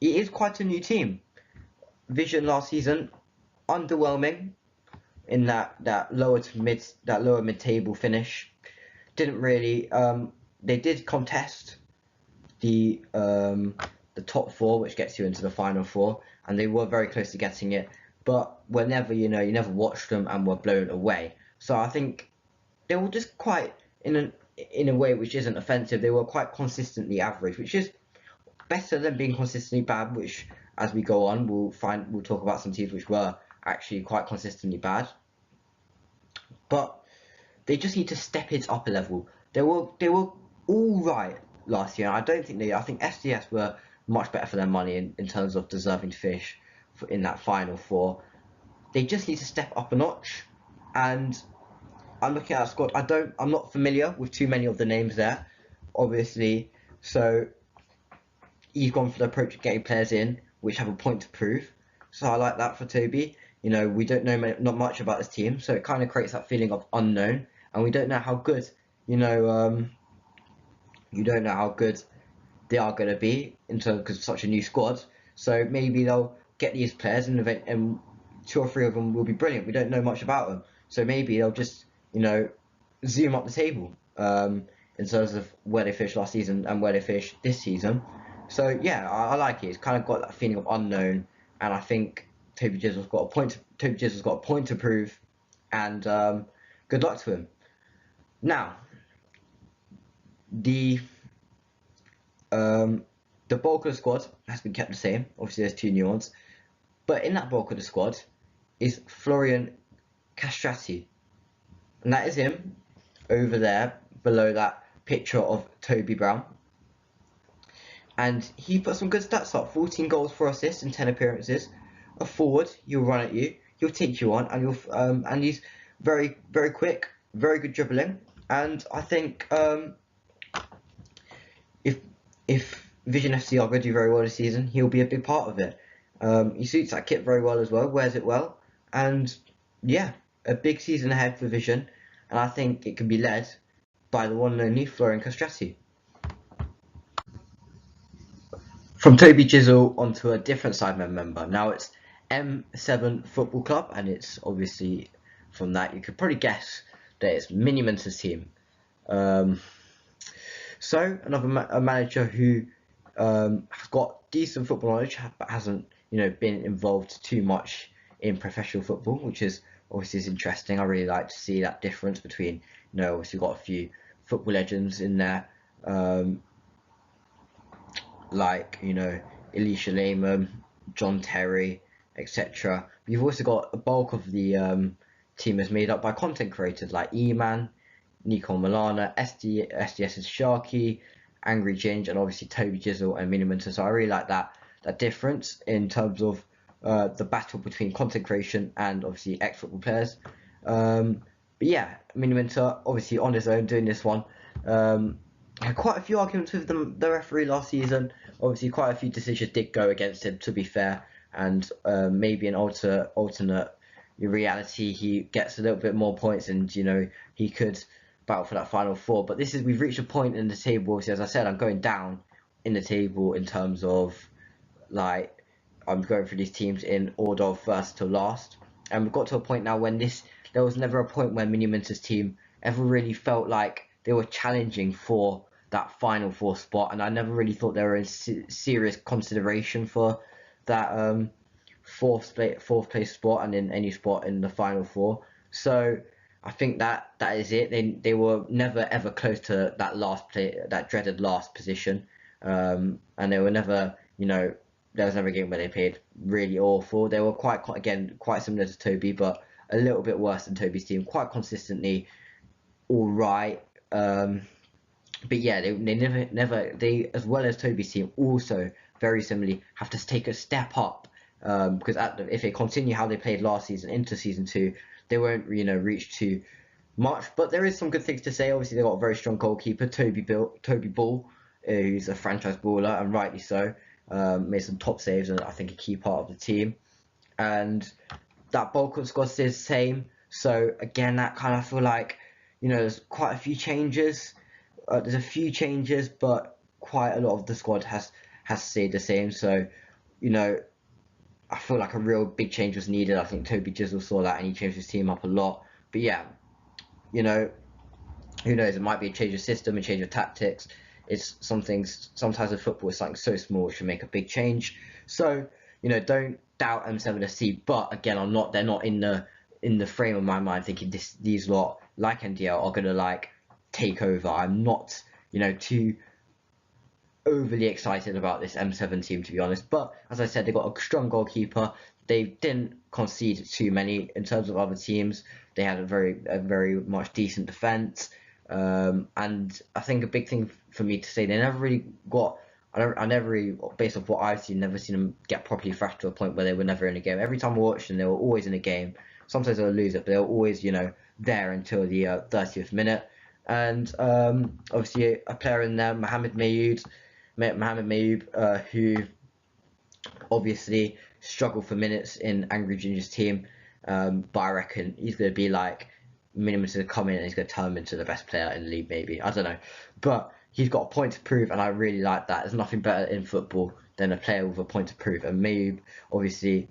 A: it is quite a new team. Vision last season, underwhelming in that lower mid-table finish. Didn't really. They did contest the top 4, which gets you into the final 4, and they were very close to getting it. But whenever you never watched them and were blown away. So I think they were just quite in a way which isn't offensive. They were quite consistently average, which is better than being consistently bad. Which, as we go on, we'll talk about some teams which were actually quite consistently bad. But they just need to step it up a level. They were all right last year. I think SDS were much better for their money in terms of deserving to finish in that final 4. They just need to step up a notch. And I'm looking at our squad. I'm not familiar with too many of the names there, obviously. So he's gone for the approach of getting players in which have a point to prove. So I like that for Toby. We don't know not much about this team, so it kind of creates that feeling of unknown, and we don't know how good you don't know how good they are going to be because of such a new squad. So maybe they'll get these players and 2 or 3 of them will be brilliant. We don't know much about them, so maybe they'll just zoom up the table in terms of where they finished last season and where they finished this season. So yeah, I like it. It's kind of got that feeling of unknown, and I think Toby Jizzle's got a point to prove, and good luck to him. Now, the bulk of the squad has been kept the same. Obviously, there's 2 new ones, but in that bulk of the squad is Florian Castrati, and that is him over there below that picture of Toby Brown. And he put some good stats up: 14 goals, 4 assists, and 10 appearances. A forward, he'll run at you, he'll take you on, and he's very, very quick, very good dribbling. And I think if Vision FC are going to do very well this season, he'll be a big part of it. He suits that kit very well as well, wears it well, and yeah, a big season ahead for Vision, and I think it can be led by the one and only Florian Castrati. From Toby Jizzle onto a different Sidemen member. Now it's M7 Football Club, and it's obviously from that you could probably guess that it's Mini Mentor's team. So another a manager who has got decent football knowledge but hasn't been involved too much in professional football, which is obviously is interesting. I really like to see that difference between obviously we've got a few football legends in there, like Elisha Lehman, John Terry, etc. You've also got a bulk of the team is made up by content creators like E-Man, Nico Milana, SDS's Sharky, Angry Ginge, and obviously Toby Jizzle and Mini Minter. So I really like that difference in terms of the battle between content creation and obviously ex-football players. But yeah, Mini Minter obviously on his own doing this one. Had quite a few arguments with the referee last season. Obviously, quite a few decisions did go against him, to be fair, and maybe an alternate reality, he gets a little bit more points, and he could battle for that final four. But we've reached a point in the table. Obviously, as I said, I'm going down in the table in terms of I'm going through these teams in order of first to last, and we've got to a point now when there was never a point where Mini Minter's team ever really felt like they were challenging for that final four spot, and I never really thought they were in serious consideration for that fourth place spot and in any spot in the final four. So I think that is it. They were never ever close to that dreaded last position, and they were never there was never a game where they played really awful. They were quite similar to Toby, but a little bit worse than Toby's team. Quite consistently, all right. But yeah, they as well as Toby's team also very similarly have to take a step up, because if they continue how they played last season into season 2, they won't reach too much. But there is some good things to say. Obviously, they got a very strong goalkeeper, Toby Ball, who's a franchise baller, and rightly so. Made some top saves and I think a key part of the team. And that bulk of squad stays the same. So again, that kind of feel like there's quite a few changes. There's a few changes, but quite a lot of the squad has stayed the same. So I feel like a real big change was needed. I think Toby Jizzle saw that and he changed his team up a lot. But yeah, who knows? It might be a change of system, a change of tactics. It's sometimes in football, it's something so small, it should make a big change. So don't doubt M7FC. But again, they're not in the frame of my mind thinking these lot like NDL are gonna take over. I'm not too overly excited about this M7 team, to be honest. But as I said, they got a strong goalkeeper. They didn't concede too many in terms of other teams. They had a very much decent defense. And I think a big thing for me to say, they never really got. I never really, based off what I've seen, never seen them get properly thrashed to a point where they were never in a game. Every time I watched them, they were always in a game. Sometimes they'll lose it, but they were always, there until the 30th minute. And obviously a player in there, Mohamed Mayoub, who obviously struggled for minutes in Angry Ginger's team. But I reckon he's going to be minimum to come in and he's going to turn him into the best player in the league, maybe. I don't know. But he's got a point to prove, and I really like that. There's nothing better in football than a player with a point to prove. And Mayoub, obviously,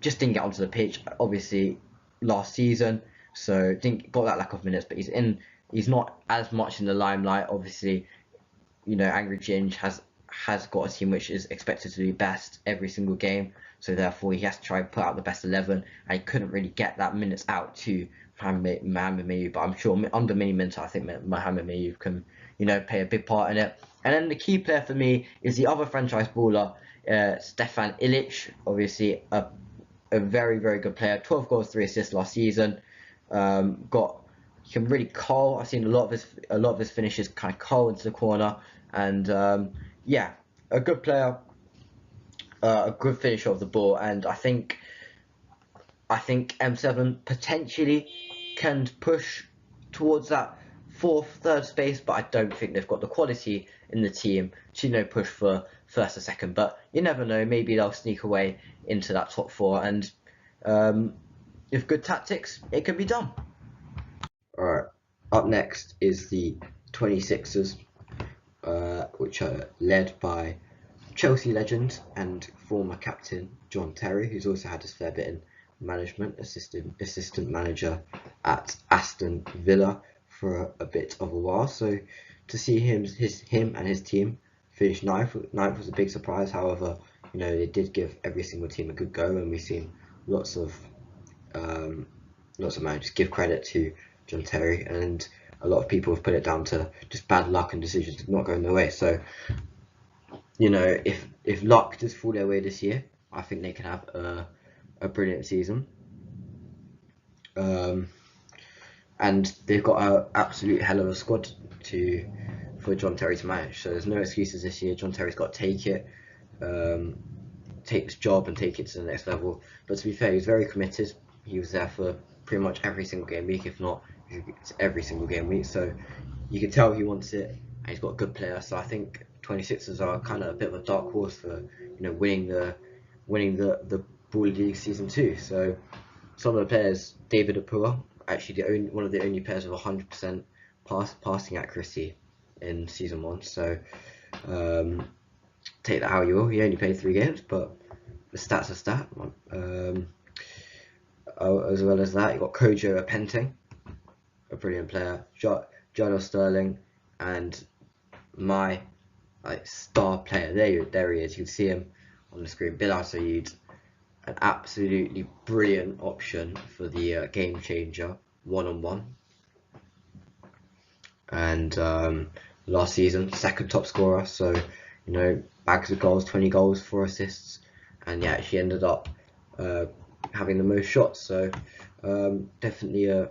A: just didn't get onto the pitch, obviously, last season. So got that lack of minutes, but he's not as much in the limelight. Obviously, Angry Ginge has got a team which is expected to be best every single game. So therefore, he has to try and put out the best 11, and he couldn't really get that minutes out to Mohamed Mayoub. But I'm sure under Mini Minter, I think Mohamed Mayoub can play a big part in it. And then the key player for me is the other franchise baller, Stefan Ilic. Obviously, a very, very good player. 12 goals, 3 assists last season. He can really curl. I've seen a lot of his finishes kind of curl into the corner, and yeah, a good player, a good finisher of the ball. And I think M7 potentially can push towards that fourth, third space, but I don't think they've got the quality in the team to push for first or second. But you never know, maybe they'll sneak away into that top four, and with good tactics, it can be done. Alright, up next is the 26ers, which are led by Chelsea legend and former captain John Terry, who's also had his fair bit in management, assistant manager at Aston Villa for a bit of a while. So to see him and his team finish ninth was a big surprise. However, they did give every single team a good go, and we've seen lots of managers give credit to John Terry, and a lot of people have put it down to just bad luck and decisions not going their way. So if luck does fall their way this year, I think they can have a brilliant season. And they've got an absolute hell of a squad for John Terry to manage. So there's no excuses this year. John Terry's got to take his job and take it to the next level. But to be fair, he's very committed. He was there for pretty much every single game week, if not every single game week. So you can tell he wants it, and he's got a good player. So I think 26ers are kind of a bit of a dark horse for winning the Ball League Season 2. So some of the players, David Apua, actually one of the only players with 100% passing accuracy in Season 1. So take that how you will. He only played 3 games, but the stats are stat. As well as that, you got Kojo Apenting, a brilliant player, Jarno Sterling, and my star player. There he is. You can see him on the screen. Bilal Saeed, an absolutely brilliant option for the game changer one-on-one. And last season, second top scorer. So bags of goals, 20 goals, 4 assists, and yeah, she ended up having the most shots. So definitely a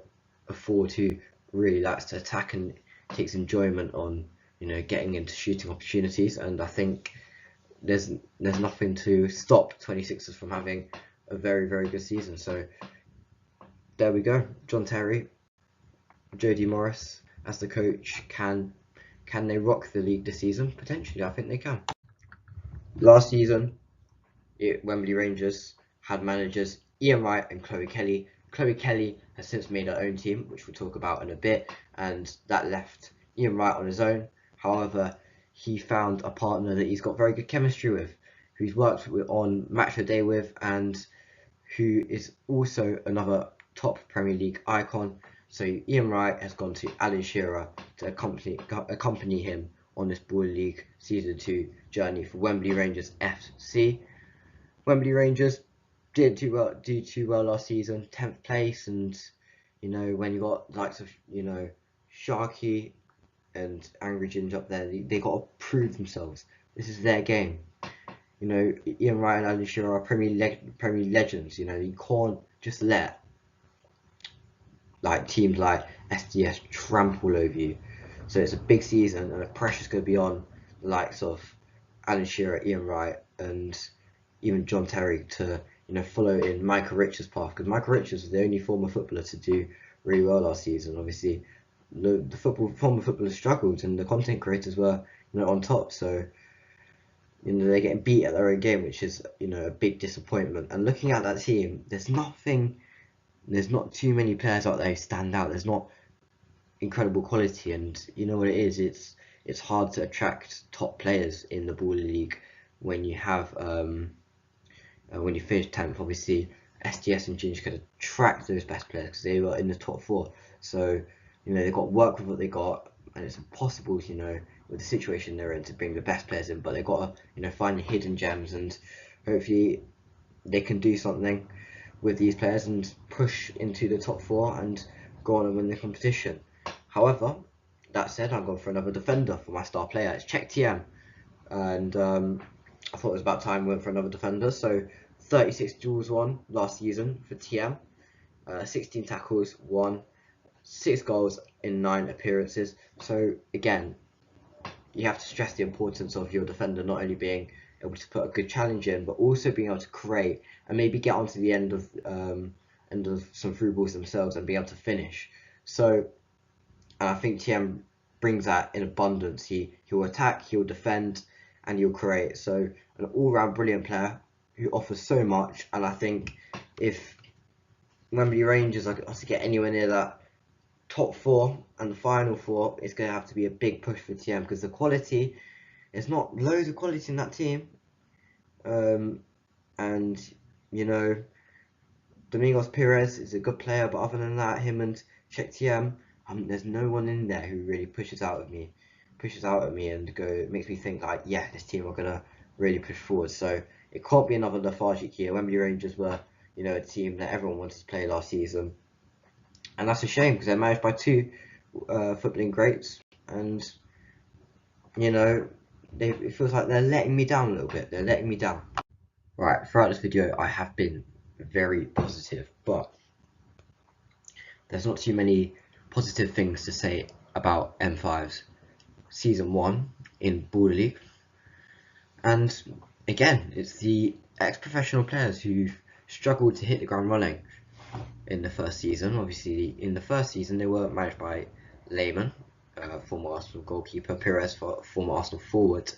A: forward who really likes to attack and takes enjoyment on getting into shooting opportunities. And I think there's nothing to stop 26ers from having a very, very good season. So there we go. John Terry, Jody Morris as the coach. Can they rock the league this season? Potentially, I think they can. Last season, Wembley Rangers had managers Ian Wright and Chloe Kelly. Chloe Kelly has since made her own team, which we'll talk about in a bit, and that left Ian Wright on his own. However, he found a partner that he's got very good chemistry with, who he's worked on Match of the Day with, and who is also another top Premier League icon. So Ian Wright has gone to Alan Shearer to accompany him on this Ball League Season 2 journey for Wembley Rangers FC. Wembley Rangers did too well last season, 10th place, and when you got likes of Sharky and Angry Ginger up there, they got to prove themselves. This is their game. Ian Wright and Alan Shearer are Premier legends. You can't just let teams like SDS trample over you. So it's a big season, and the pressure's going to be on the likes of Alan Shearer, Ian Wright, and even John Terry to follow in Michael Richards' path, because Michael Richards was the only former footballer to do really well last season. Obviously, the former footballers struggled, and the content creators were on top. So they're getting beat at their own game, which is a big disappointment. And looking at that team, there's not too many players out there who stand out. There's not incredible quality, and you know what it is. It's hard to attract top players in the Ball League when you have when you finish 10th. Obviously, SDS and Ginger could attract those best players because they were in the top 4. So they've got to work with what they got, and it's impossible with the situation they're in to bring the best players in. But they've got to find the hidden gems, and hopefully they can do something with these players and push into the top 4 and go on and win the competition. However, that said, I'm going for another defender for my star player. It's Czech TM, and I thought it was about time we went for another defender. So 36 duels won last season for TM, 16 tackles won, 6 goals in 9 appearances. So again, you have to stress the importance of your defender not only being able to put a good challenge in, but also being able to create and maybe get onto the end of some through balls themselves and be able to finish. So And I think TM brings that in abundance. He'll attack, he'll defend, and he'll create. So an all-round brilliant player who offers so much. And I think if Wembley Rangers are to get anywhere near that top 4 and the final 4, it's going to have to be a big push for TM, because the quality, there's not loads of quality in that team. And you know, Domingos Perez is a good player, but other than that, him and Czech TM, there's no one in there who really pushes out at me and makes me think like, yeah, this team are gonna really push forward. So it can't be another lethargic year. Wembley Rangers were, you know, a team that everyone wanted to play last season, and that's a shame because they're managed by 2 footballing greats, and you know, it feels like they're letting me down a little bit. They're letting me down. Right, throughout this video, I have been very positive, but there's not too many positive things to say about M5's Season 1 in Baller League. And again, it's the ex-professional players who've struggled to hit the ground running in the first season. Obviously, in the first season, they were managed by Lehmann, former Arsenal goalkeeper, Perez, former Arsenal forward,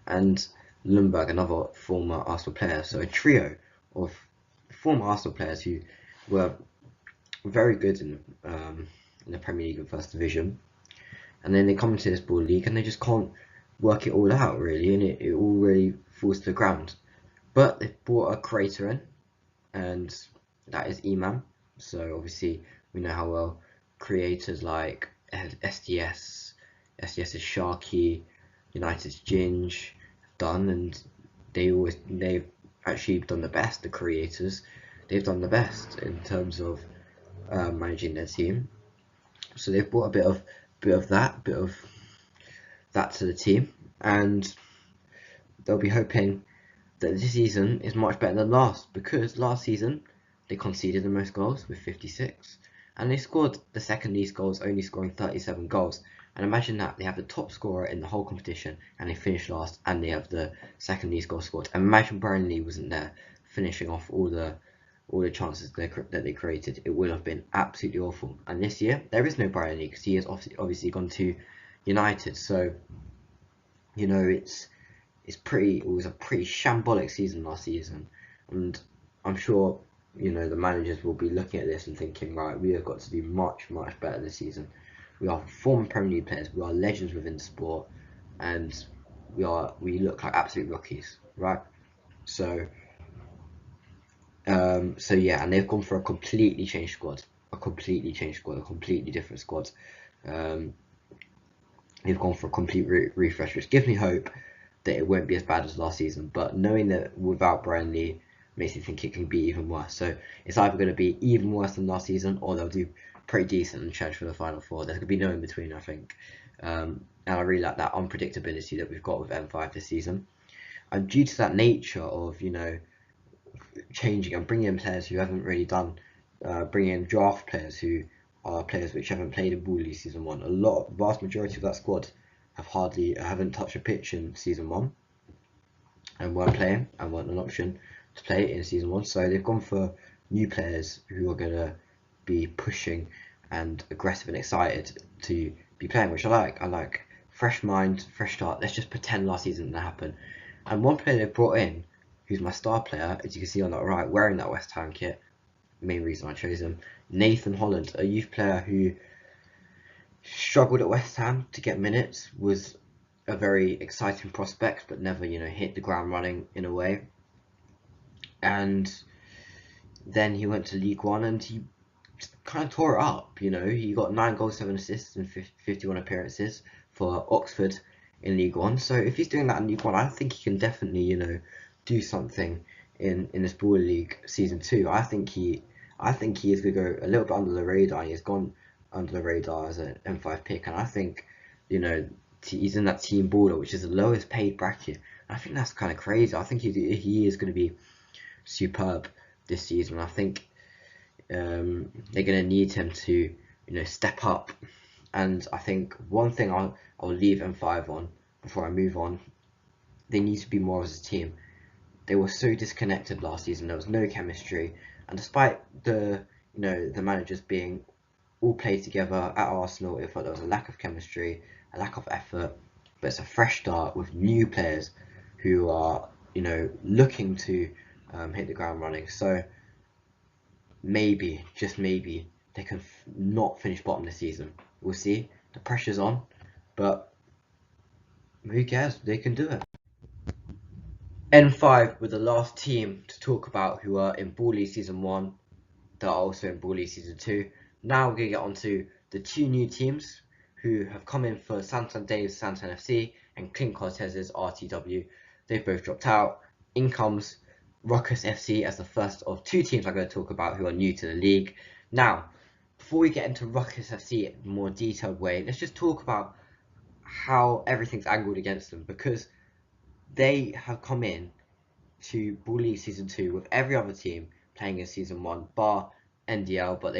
A: and Lundberg, another former Arsenal player. So a trio of former Arsenal players who were very good in the Premier League and First Division, and then they come into this Baller League and they just can't work it all out really, and it all really falls to the ground. But they've brought a creator in, and that is Imam. So obviously we know how well creators like SDS is Sharky, United's Ginge have done, and they've actually done the best. The creators, they've done the best in terms of managing their team. So they've brought a bit of that to the team, and they'll be hoping that this season is much better than last, because last season they conceded the most goals with 56, and they scored the second least goals, only scoring 37 goals. And imagine that, they have the top scorer in the whole competition and they finish last, and they have the second least goals scored. Imagine Brian Lee wasn't there finishing off all the chances that they created. It would have been absolutely awful. And this year there is no Brian Lee because he has obviously gone to United. So you know, it was a pretty shambolic season last season, and I'm sure, you know, the managers will be looking at this and thinking, right, we have got to do much better this season. We are former Premier League players, we are legends within the sport, and we look like absolute rookies, right? So yeah, and they've gone for a completely changed squad, a completely different squad. They've gone for a complete refresh, which gives me hope that it won't be as bad as last season. But knowing that without Brian Lee makes me think it can be even worse. So it's either going to be even worse than last season, or they'll do pretty decent and challenge for the final 4. There's going to be no in between, I think. And I really like that unpredictability that we've got with M5 this season. And due to that nature of, you know, changing and bringing in players who haven't really done, bringing in draft players who are players which haven't played in Baller League Season 1. Vast majority of that squad haven't touched a pitch in Season 1 and weren't playing and weren't an option to play in Season 1. So they've gone for new players who are going to be pushing and aggressive and excited to be playing, which I like. I like fresh mind, fresh start. Let's just pretend last season didn't happen. And one player they've brought in, who's my star player, as you can see on that right, wearing that West Ham kit, main reason I chose him, Nathan Holland, a youth player who struggled at West Ham to get minutes, was a very exciting prospect, but never, you know, hit the ground running in a way. And then he went to League One and he kind of tore it up. You know, he got 9 goals, 7 assists, and 51 appearances for Oxford in League One. So if he's doing that in League One, I think he can definitely, you know, do something in this Baller League Season 2. I think he is going to go a little bit under the radar. He's gone under the radar as an M5 pick, and I think, you know, he's in that Team Baller, which is the lowest paid bracket. I think that's kind of crazy. I think he is going to be superb this season. I think they're going to need him to, you know, step up. And I think one thing I'll leave M5 on before I move on, they need to be more as a team. They were so disconnected last season. There was no chemistry, and despite the managers being all played together at Arsenal. It felt there was a lack of chemistry, a lack of effort, but it's a fresh start with new players who are, looking to hit the ground running. So maybe, just maybe, they can not finish bottom this season. We'll see. The pressure's on, but who cares? They can do it. N5 were the last team to talk about who are in Ball League Season 1, that are also in Ball League Season 2. Now we're going to get on to the two new teams who have come in for Santander's Santan FC and Clint Cortez's RTW. They've both dropped out. In comes Ruckus FC as the first of two teams I'm going to talk about who are new to the league. Now, before we get into Ruckus FC in a more detailed way, let's just talk about how everything's angled against them, because they have come in to Ball League Season 2 with every other team playing in Season 1, bar NDL, but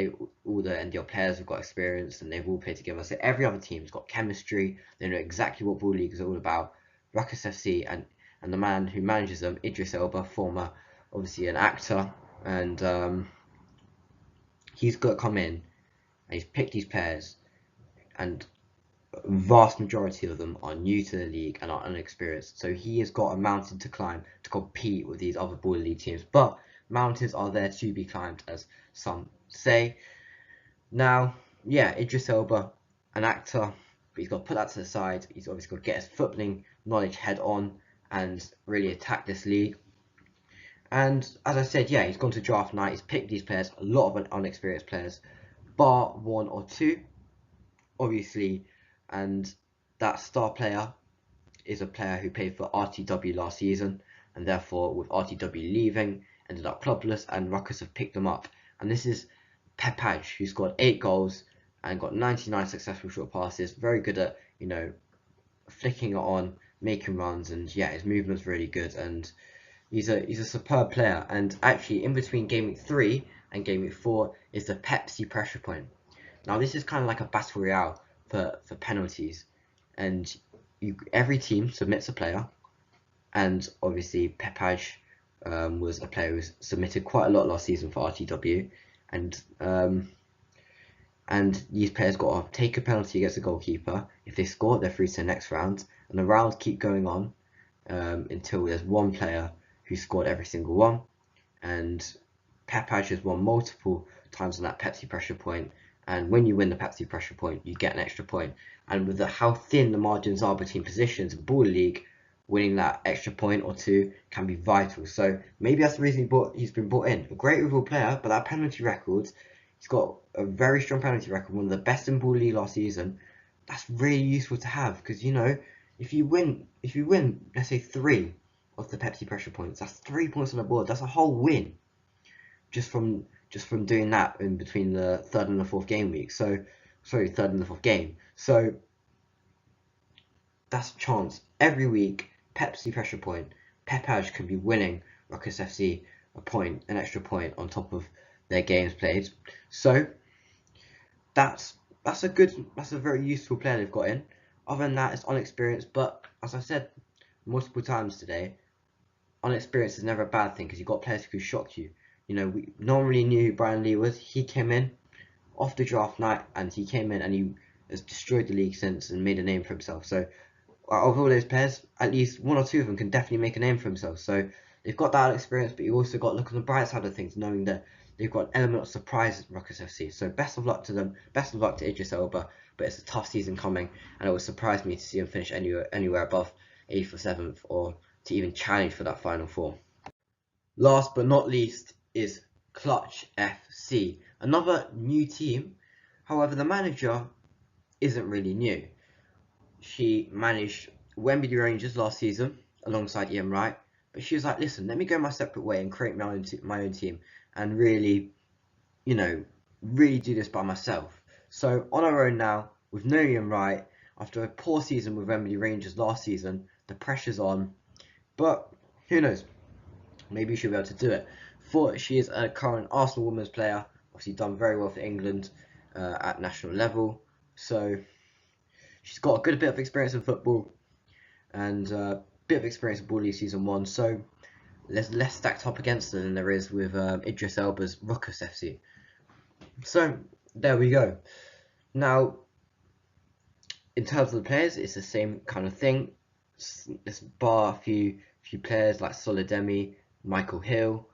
A: all the NDL players have got experience and they've all played together. So every other team's got chemistry. They know exactly what Ball League is all about. Ruckus FC and the man who manages them, Idris Elba, former, obviously an actor, and he's got to come in and he's picked these players, and a vast majority of them are new to the league and are unexperienced. So he has got a mountain to climb to compete with these other Ball League teams. But mountains are there to be climbed, as some say. Now, yeah, Idris Elba, an actor, but he's got to put that to the side. He's obviously got to get his footballing knowledge head on and really attack this league. And as I said, yeah, he's gone to draft night. He's picked these players, a lot of unexperienced players, bar one or two, obviously. And that star player is a player who played for RTW last season, and therefore with RTW leaving, ended up clubless, and Ruckus have picked them up. And this is Pepaj, who scored 8 goals and got 99 successful short passes. Very good at, flicking it on, making runs, and yeah, his movement's really good, and he's a superb player. And actually, in between Game Week 3 and Game Week 4 is the Pepsi pressure point. Now this is kind of like a battle royale for penalties, and every team submits a player, and obviously Pepaj was a player who submitted quite a lot last season for RTW, and these players got to take a penalty against the goalkeeper. If they score, they're through to the next round, and the rounds keep going on until there's one player who scored every single one. And Pepaj has won multiple times on that Pepsi pressure point, and when you win the Pepsi pressure point, you get an extra point. And with how thin the margins are between positions in Ball League, winning that extra point or two can be vital. So maybe that's the reason he's been brought in. A great overall player, but that penalty record, he's got a very strong penalty record, one of the best in Ball League last season. That's really useful to have, because if you win, let's say 3 of the Pepsi pressure points, that's 3 points on the board. That's a whole win just from doing that in between the 3rd and the 4th game week. So, sorry, 3rd and the 4th game. So that's a chance every week. Pepsi pressure point. Pepaj can be winning Ruckus FC an extra point on top of their games played. So that's a very useful player they've got in. Other than that, it's unexperienced, but as I said multiple times today, unexperienced is never a bad thing, because you've got players who could shock you. We normally knew who Brian Lee was. He came in off the draft night, and he came in and he has destroyed the league since and made a name for himself. So of all those players, at least 1 or 2 of them can definitely make a name for themselves. So they've got that experience, but you also got to look on the bright side of things, knowing that they've got an element of surprise at Ruckus FC. So best of luck to them. Best of luck to Idris Elba. But it's a tough season coming, and it would surprise me to see them finish anywhere above 8th or 7th, or to even challenge for that Final 4. Last but not least is Clutch FC, another new team. However, the manager isn't really new. She managed Wembley Rangers last season alongside Ian Wright, but she was like, listen, let me go my separate way and create my own team, and really do this by myself. So on her own now, with no Ian Wright, after a poor season with Wembley Rangers last season, the pressure's on, but who knows, maybe she'll be able to do it. For she is a current Arsenal women's player, obviously done very well for England at national level. So she's got a good bit of experience in football, and a bit of experience in Ball League Season 1. So there's less stacked up against her than there is with Idris Elba's Ruckus FC. So there we go. Now, in terms of the players, it's the same kind of thing. Let's bar a few players like Solidemi, Michael Hill,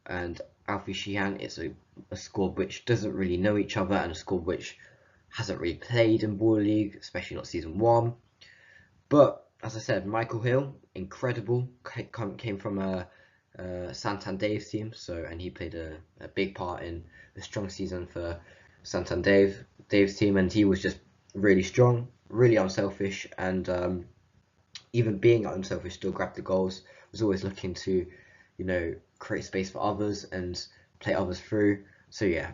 A: and Alfie Sheehan. It's a squad which doesn't really know each other, and a squad which hasn't really played in Baller League, especially not Season 1. But, as I said, Michael Hill, incredible, came from a Santander team, and he played a big part in the strong season for Santander's team, and he was just really strong, really unselfish, and even being unselfish, still grabbed the goals, was always looking to, create space for others and play others through. So yeah,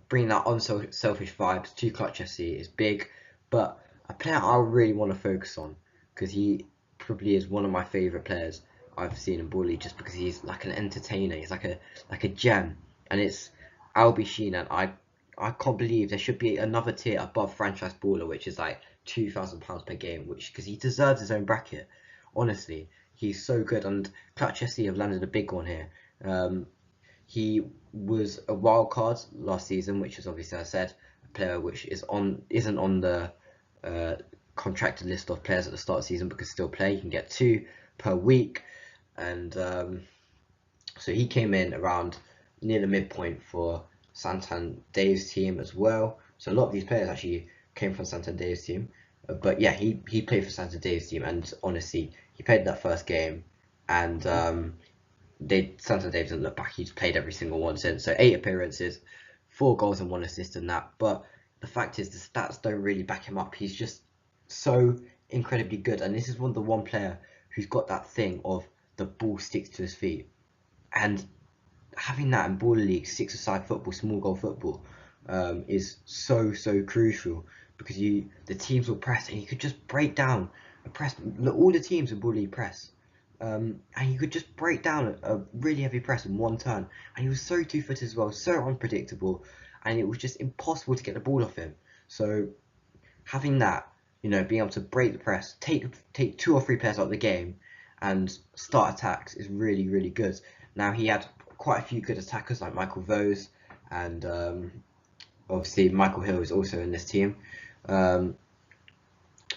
A: bringing that unselfish vibes to Clutch FC is big. But a player I really want to focus on, because he probably is one of my favourite players I've seen in Baller League, just because he's like an entertainer, he's like a gem, and it's Alfie Sheehan. I can't believe there should be another tier above franchise baller, which is like £2,000 per game, because he deserves his own bracket. Honestly, he's so good, and Clutch FC have landed a big one here. He was a wild card last season, which is obviously, as I said, a player which isn't on the contracted list of players at the start of the season, but can still play. You can get 2 per week, and so he came in around near the midpoint for Santander's team as well. So a lot of these players actually came from Santander's team. But yeah, he played for Santander's team, and honestly, he played that first game, and Santander didn't look back. He's played every single one since. So 8 appearances, 4 goals and 1 assist in that. But the fact is, the stats don't really back him up. He's just so incredibly good, and this is the one player who's got that thing of the ball sticks to his feet, and having that in Baller League, 6-a-side football, small goal football, is so crucial, because the teams will press, and you could just break down a press. All the teams in Baller League press, and you could just break down a really heavy press in one turn. And he was so 2-footed as well, so unpredictable, and it was just impossible to get the ball off him. So having that, being able to break the press, take 2 or 3 players out of the game, and start attacks is really good. Now, he had quite a few good attackers like Michael Vose, and obviously Michael Hill is also in this team.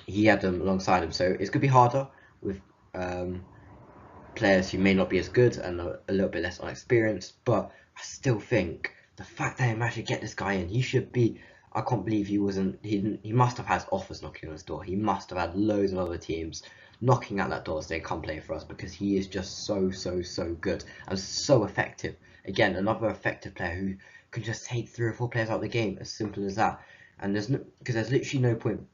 A: He had them alongside him, so it's going to be harder with players who may not be as good and a little bit less unexperienced. But I still think the fact that he managed to get this guy in, he should be. I can't believe he wasn't. He must have had offers knocking on his door. He must have had loads of other teams knocking at that door saying, "Come play for us," because he is just so good and so effective. Again, another effective player who can just take 3 or 4 players out of the game, as simple as that. And there's literally no point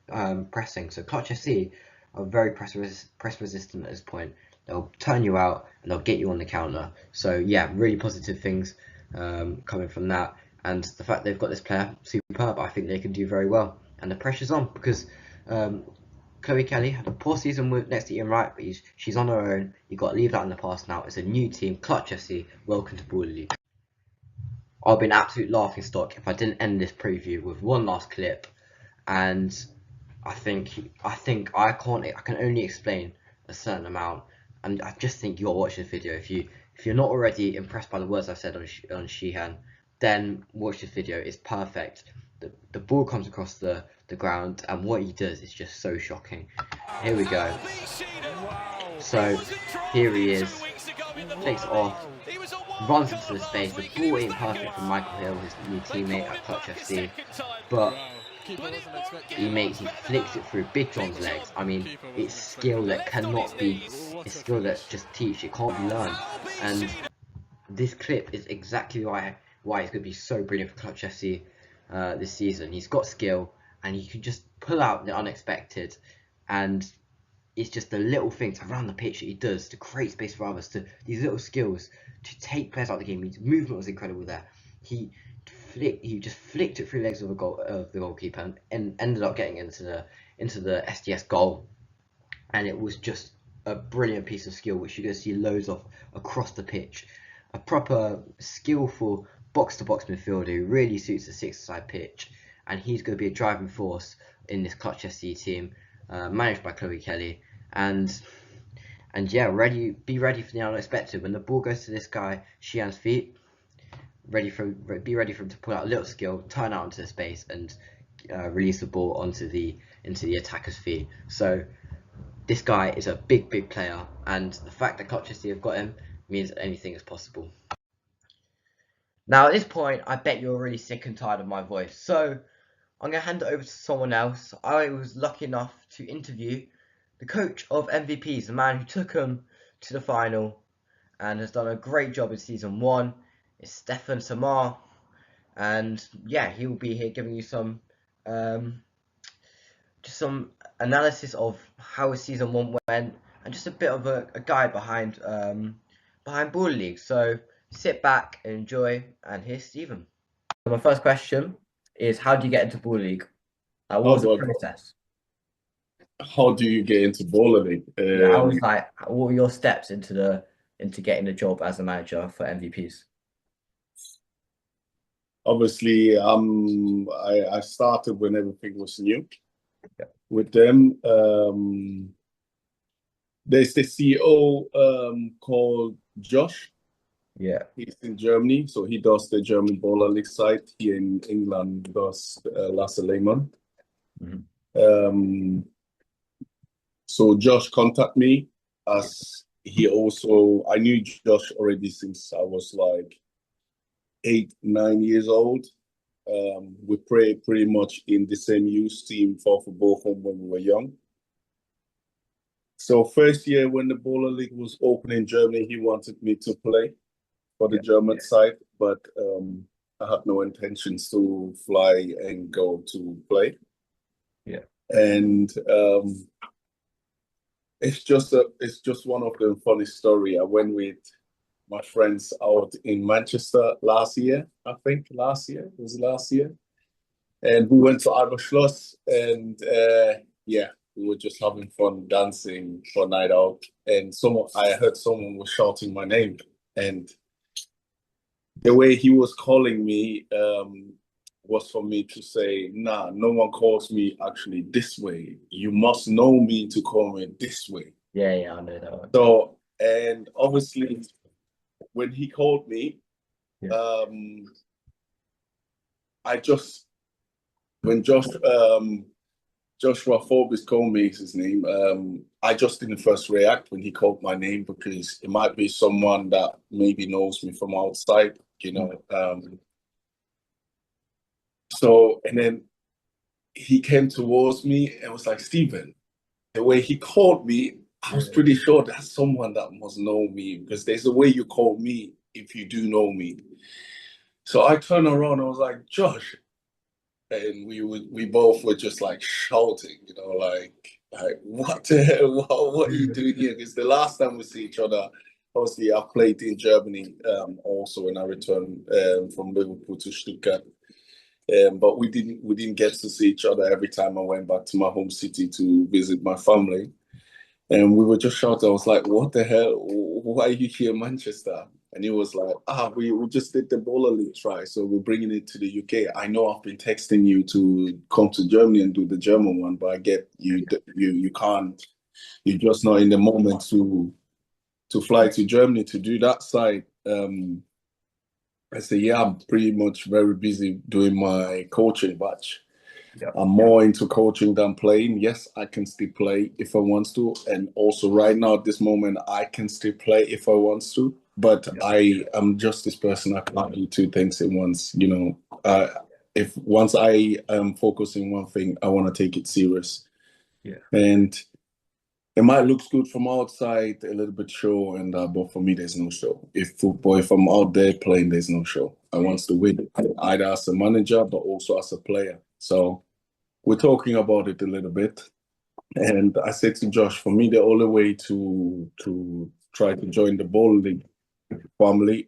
A: pressing. So Clutch FC are very press resistant at this point. They'll turn you out and they'll get you on the counter. So yeah, really positive things coming from that. And the fact they've got this player, superb, I think they can do very well. And the pressure's on, because Chloe Kelly had a poor season next to Ian Wright, but she's on her own. You've got to leave that in the past now. It's a new team, Clutch FC. Welcome to Baller League. I'll be an absolute laughing stock if I didn't end this preview with one last clip, and I can only explain a certain amount, and I just think you'll watch this video. If you're not already impressed by the words I've said on Sheehan, then watch this video. It's perfect. The ball comes across the ground, and what he does is just so shocking. Here we go. So here he is, takes it off, runs into the space. The ball ain't perfect from Michael Hill, his new teammate at Clutch FC, but he flicks it through Big John's legs. I mean, it's skill that cannot be, it's skill that just teach, it can't be learned. And this clip is exactly why it's going to be so brilliant for Clutch FC this season. He's got skill, and he can just pull out the unexpected, and it's just the little things around the pitch that he does to create space for others, to these little skills to take players out of the game. His movement was incredible there. He just flicked it through the legs of the goalkeeper and ended up getting into the SDS goal. And it was just a brilliant piece of skill, which you're going to see loads of across the pitch. A proper skillful box-to-box midfielder who really suits the 6-a-side pitch, and he's going to be a driving force in this Clutch FC team, managed by Chloe Kelly. And yeah, be ready for the unexpected. When the ball goes to this guy Sheehan's feet, be ready for him to pull out a little skill, turn out into the space, and release the ball into the attacker's feet. So this guy is a big player, and the fact that Colchester have got him means anything is possible. Now at this point, I bet you're really sick and tired of my voice, so I'm going to hand it over to someone else. I was lucky enough to interview the coach of MVPs, the man who took them to the final and has done a great job in season 1. It's Stefan Samar, and yeah, he will be here giving you some just some analysis of how his season 1 went, and just a bit of a guide behind Baller League. So sit back and enjoy, and here's Stephen. So my first question is, how do you get into Baller League? What was the process?
C: How do you get into Baller League?
A: Yeah, I was like, what were your steps into getting the job as a manager for MVPs?
C: Obviously, I started when everything was new. Yeah. With them. There's the CEO called Josh.
A: Yeah,
C: he's in Germany, so he does the German Baller League side. Here in England does Lasse Lehmann.
A: Mm-hmm.
C: So Josh contacted me, as he also, I knew Josh already since I was like 8-9 years old. We played pretty much in the same youth team for Bochum when we were young. So first year when the Baller League was open in Germany, he wanted me to play for the German side, but I had no intentions to fly and go to play.
A: Yeah.
C: And it's just one of the funny story. I went with my friends out in Manchester last year. And we went to Alberschloss, and we were just having fun dancing for a night out. And I heard someone was shouting my name, and the way he was calling me was for me to say, nah, no one calls me actually this way. You must know me to call me this way.
A: Yeah, I know that one.
C: So, and obviously, when he called me, when Joshua Forbes called me, is his name, I just didn't first react when he called my name, because it might be someone that maybe knows me from outside, you know. So, and then he came towards me and was like, Stephen, the way he called me, I was pretty sure that's someone that must know me, because there's a way you call me if you do know me. So I turned around, I was like, Josh. And we both were just like shouting, you know, like what the hell? What are you doing here? Because the last time we see each other, obviously I played in Germany also when I returned from Liverpool to Stuttgart. But we didn't get to see each other every time I went back to my home city to visit my family. And we were just shouting. I was like, what the hell? Why are you here in Manchester? And he was like, we just did the Baller League try, so we're bringing it to the UK. I know I've been texting you to come to Germany and do the German one, but I get you can't. You're just not in the moment to fly to Germany to do that side. I say, yeah, I'm pretty much very busy doing my coaching batch. I'm more into coaching than playing. Yes, I can still play if I want to. And also right now at this moment, I can still play if I want to. But I am just this person. I can't do two things at once. You know, if once I am focusing one thing, I want to take it serious.
A: Yeah.
C: And it might look good from outside, a little bit show, and but for me, there's no show. If I'm out there playing, there's no show. I want to win, either as a manager, but also as a player. So we're talking about it a little bit. And I said to Josh, for me, the only way to try to join the Baller League family,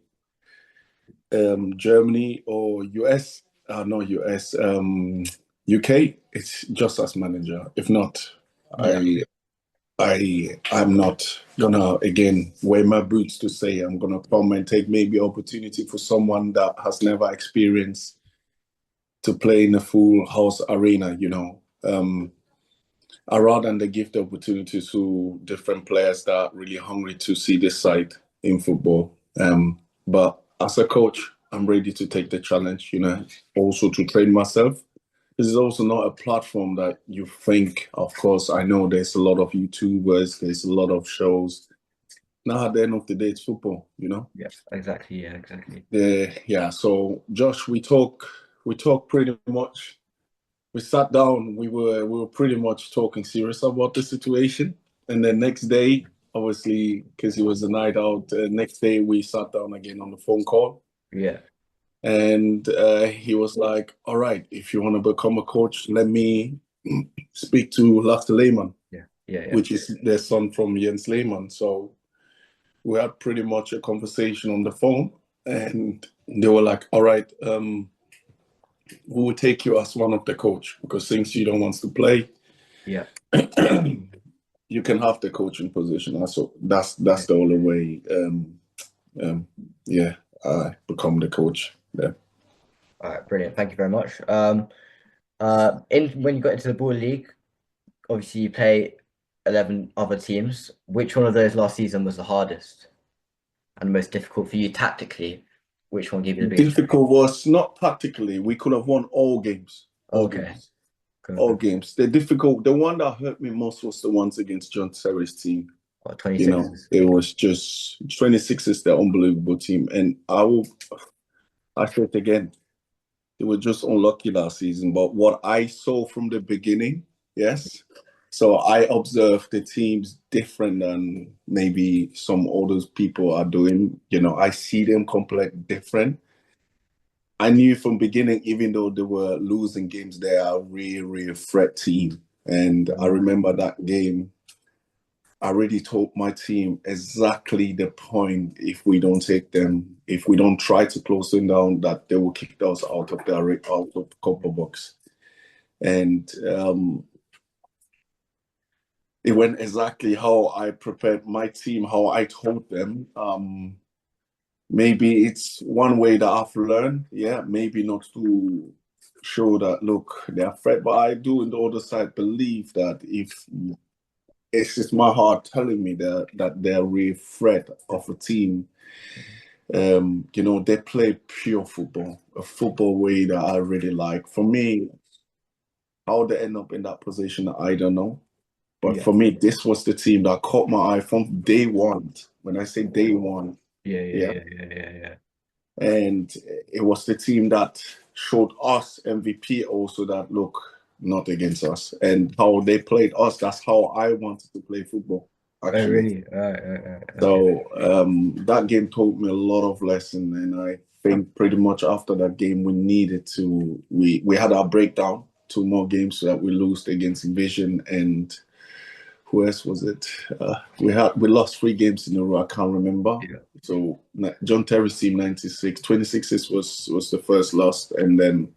C: Germany or US, not US, UK, it's just as manager. If not, I'm not gonna again wear my boots to say I'm gonna come and take maybe opportunity for someone that has never experienced to play in a full house arena, you know. I rather than give the opportunity to different players that are really hungry to see this side in football. But as a coach, I'm ready to take the challenge, also to train myself. This is also not a platform that you think, of course, I know there's a lot of YouTubers, there's a lot of shows. Now, at the end of the day, it's football,
A: Yeah, exactly. Yeah, exactly.
C: Yeah. So, Josh, we talk pretty much. We sat down. We were pretty much talking serious about the situation, and then next day, obviously, because it was a night out, next day we sat down again on the phone call.
A: Yeah.
C: And he was like, all right, if you want to become a coach, let me speak to Lasse Lehmann, which is their son from Jens Lehmann. So we had pretty much a conversation on the phone, and they were like, all right, we will take you as one of the coach, because since you don't want to play,
A: yeah,
C: you can have the coaching position. So that's the only way. I become the coach. Yeah.
A: All right, brilliant. Thank you very much. When you got into the Ball League, obviously you play 11 other teams. Which one of those last season was the hardest and most difficult for you tactically? Which one gave you the biggest
C: difficult was not tactically. We could have won all games. All
A: Okay.
C: games. All games. The one that hurt me most was the ones against John Terry's team.
A: 26.
C: It was just 26 is the unbelievable team. And I said again, they were just unlucky last season. But what I saw from the beginning, yes. So I observed the teams different than maybe some other people are doing. I see them completely different. I knew from beginning, even though they were losing games, they are a really, really threat team. And I remember that game, I already told my team exactly the point. If we don't take them, if we don't try to close them down, that they will kick us out of the copper box. And it went exactly how I prepared my team, how I told them. Maybe it's one way that I've learned, maybe not to show that, look, they're afraid, but I do on the other side believe that if it's just my heart telling me that they're really threat of a team. They play pure football, a football way that I really like. For me, how they end up in that position, I don't know. But for me, this was the team that caught my eye from day one. When I say day one,
A: Yeah.
C: And it was the team that showed us MVP also that, look, not against us. And how they played us, that's how I wanted to play football, actually.
A: Oh, really? Right.
C: So that game taught me a lot of lessons. And I think pretty much after that game, we had our breakdown, 2 more games that we lost against Vision and who else was it? We lost 3 games in a row. I can't remember.
A: Yeah.
C: So John Terry's team 96, 26s was the first loss, and then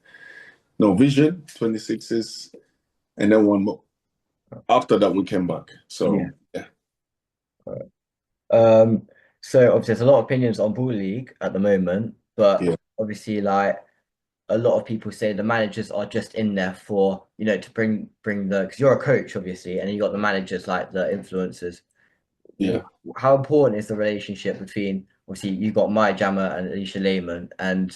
C: Vision 26s, and then 1 more. After that, we came back. So yeah.
A: So obviously there's a lot of opinions on Ball League at the moment, but obviously like a lot of people say the managers are just in there for, to bring because you're a coach obviously, and you got the managers like the influencers.
C: Yeah.
A: How important is the relationship between, obviously you got Maya Jama and Alisha Lehmann, and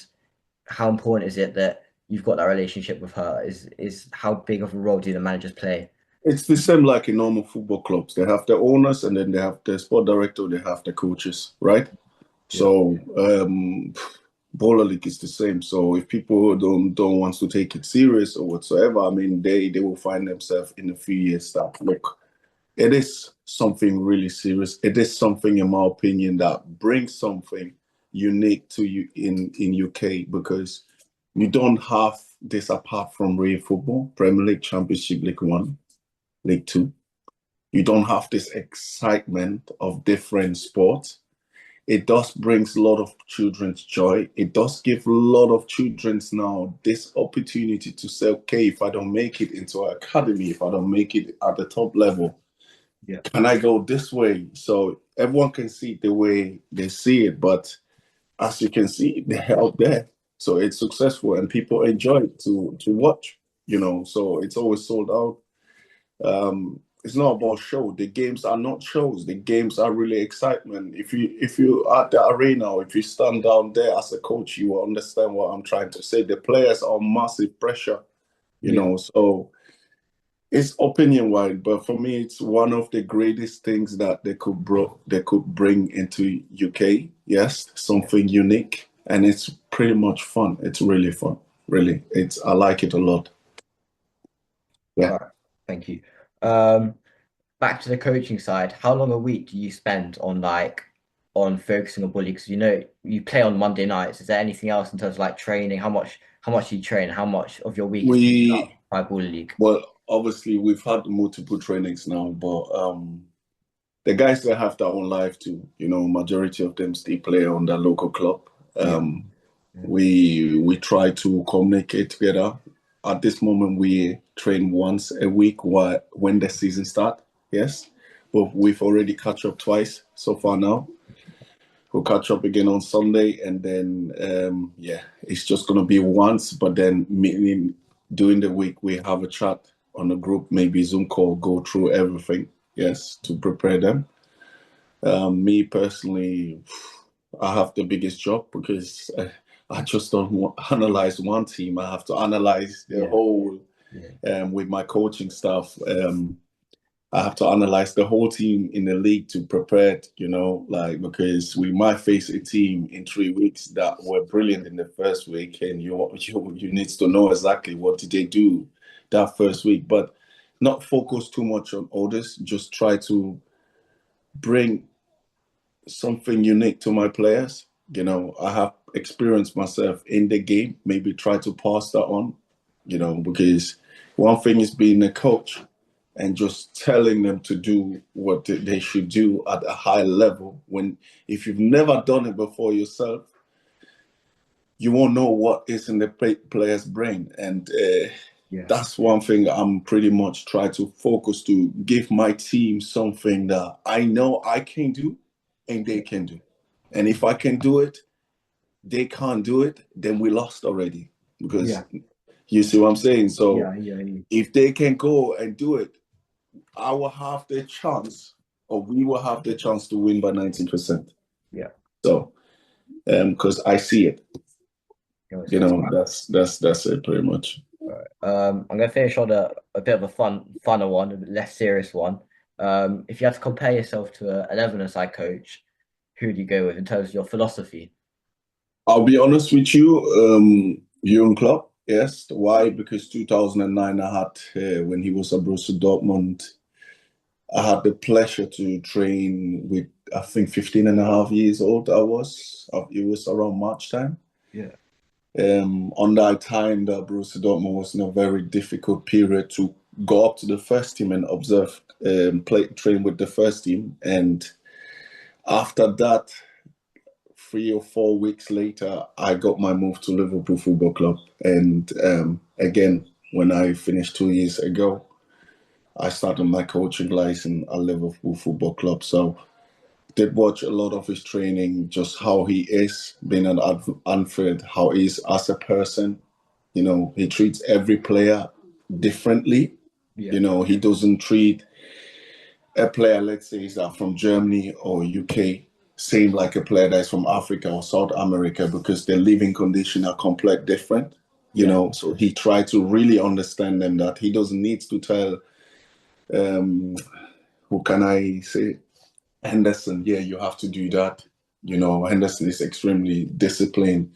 A: how important is it that you've got that relationship with her? Is how big of a role do the managers play?
C: It's the same like in normal football clubs. They have the owners, and then they have the sport director, they have the coaches, right? So Baller League is the same. So if people don't want to take it serious or whatsoever, I mean, they will find themselves in a few years that, look, it is something really serious. It is something, in my opinion, that brings something unique to you in UK, because you don't have this apart from real football, Premier League, Championship, League 1, League 2. You don't have this excitement of different sports. It does brings a lot of children's joy. It does give a lot of children's now this opportunity to say, okay, if I don't make it into an academy, if I don't make it at the top level, can I go this way? So everyone can see it the way they see it, but as you can see, they're out there. So it's successful and people enjoy it to watch, so it's always sold out. it's not about show. The games are not shows. The games are really excitement. If you at the arena, or if you stand down there as a coach, you will understand what I'm trying to say. The players are massive pressure, so it's opinion wide, but for me, it's one of the greatest things that they could bring into UK. Yes, something unique, and it's pretty much fun. It's really fun. Really, I like it a lot. Yeah.
A: All right, thank you. Back to the coaching side, how long a week do you spend on focusing on bully? Because you play on Monday nights. Is there anything else in terms of like training? How much do you train? How much of your week is taken up by Bully League?
C: Well, obviously we've had multiple trainings now, but the guys that have their own life too. Majority of them still play on their local club. We try to communicate together. At this moment, we train once a week when the season starts. Yes, but we've already catch up twice so far now. We'll catch up again on Sunday, and then it's just gonna be once. But then meaning during the week we have a chat on the group, maybe Zoom call, go through everything. Yes, to prepare them. Me personally, I have the biggest job because I just don't analyze one team. I have to analyze the whole. With my coaching staff, I have to analyze the whole team in the league to prepare it, because we might face a team in 3 weeks that were brilliant in the first week, and you need to know exactly what did they do that first week, but not focus too much on others. Just try to bring something unique to my players. I have experienced myself in the game, maybe try to pass that on, because one thing is being a coach and just telling them to do what they should do at a high level. If you've never done it before yourself, you won't know what is in the player's brain. And that's one thing I'm pretty much trying to focus to give my team something that I know I can do and they can do. And if I can do it, they can't do it, then we lost already. Because you see what I'm saying? So if they can go and do it, I will have the chance, or we will have the chance to win by 90%.
A: Yeah.
C: So, because I see it. That's it pretty much.
A: Right. I'm gonna finish on a bit of a funner one, a bit less serious one. If you had to compare yourself to an 11-a-side coach, who do you go with in terms of your philosophy?
C: I'll be honest with you, Jurgen Klopp. Yes. Why? Because 2009, I had when he was at Borussia Dortmund, I had the pleasure to train with, I think, 15 and a half years old I was. It was around March time.
A: Yeah.
C: On that time, the Borussia Dortmund was in a very difficult period to go up to the first team and observe, train with the first team. And after that, 3 or 4 weeks later, I got my move to Liverpool Football Club. And again, when I finished 2 years ago, I started my coaching license at Liverpool Football Club. So did watch a lot of his training, just how he is being at Anfield, how he is as a person. He treats every player differently. He doesn't treat a player, let's say, is from Germany or UK, same like a player that's from Africa or South America, because their living conditions are completely different. So he tried to really understand them, that he doesn't need to tell, who can I say, Henderson, you have to do that. Henderson is extremely disciplined.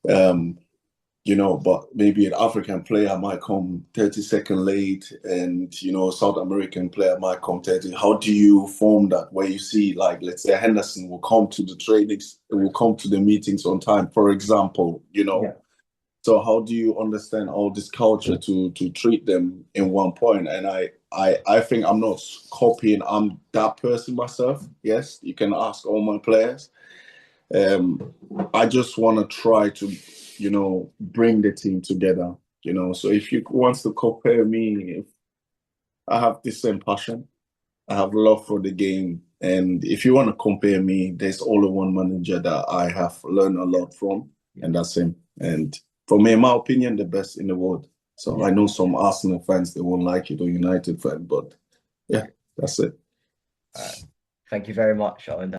C: But maybe an African player might come 30 seconds late, and South American player might come 30. How do you form that? Where you see, like, let's say Henderson will come to the trainings, will come to the meetings on time, for example. So how do you understand all this culture to treat them in one point? And I think I'm not copying. I'm that person myself. Yes, you can ask all my players. I just want to try to, bring the team together. So if you want to compare me, I have the same passion. I have love for the game. And if you want to compare me, there's only one manager that I have learned a lot from, and that's him. And for me, in my opinion, the best in the world. So I know some Arsenal fans, they won't like it, or United fans, but Yeah, that's it.
A: Thank you very much, Owen.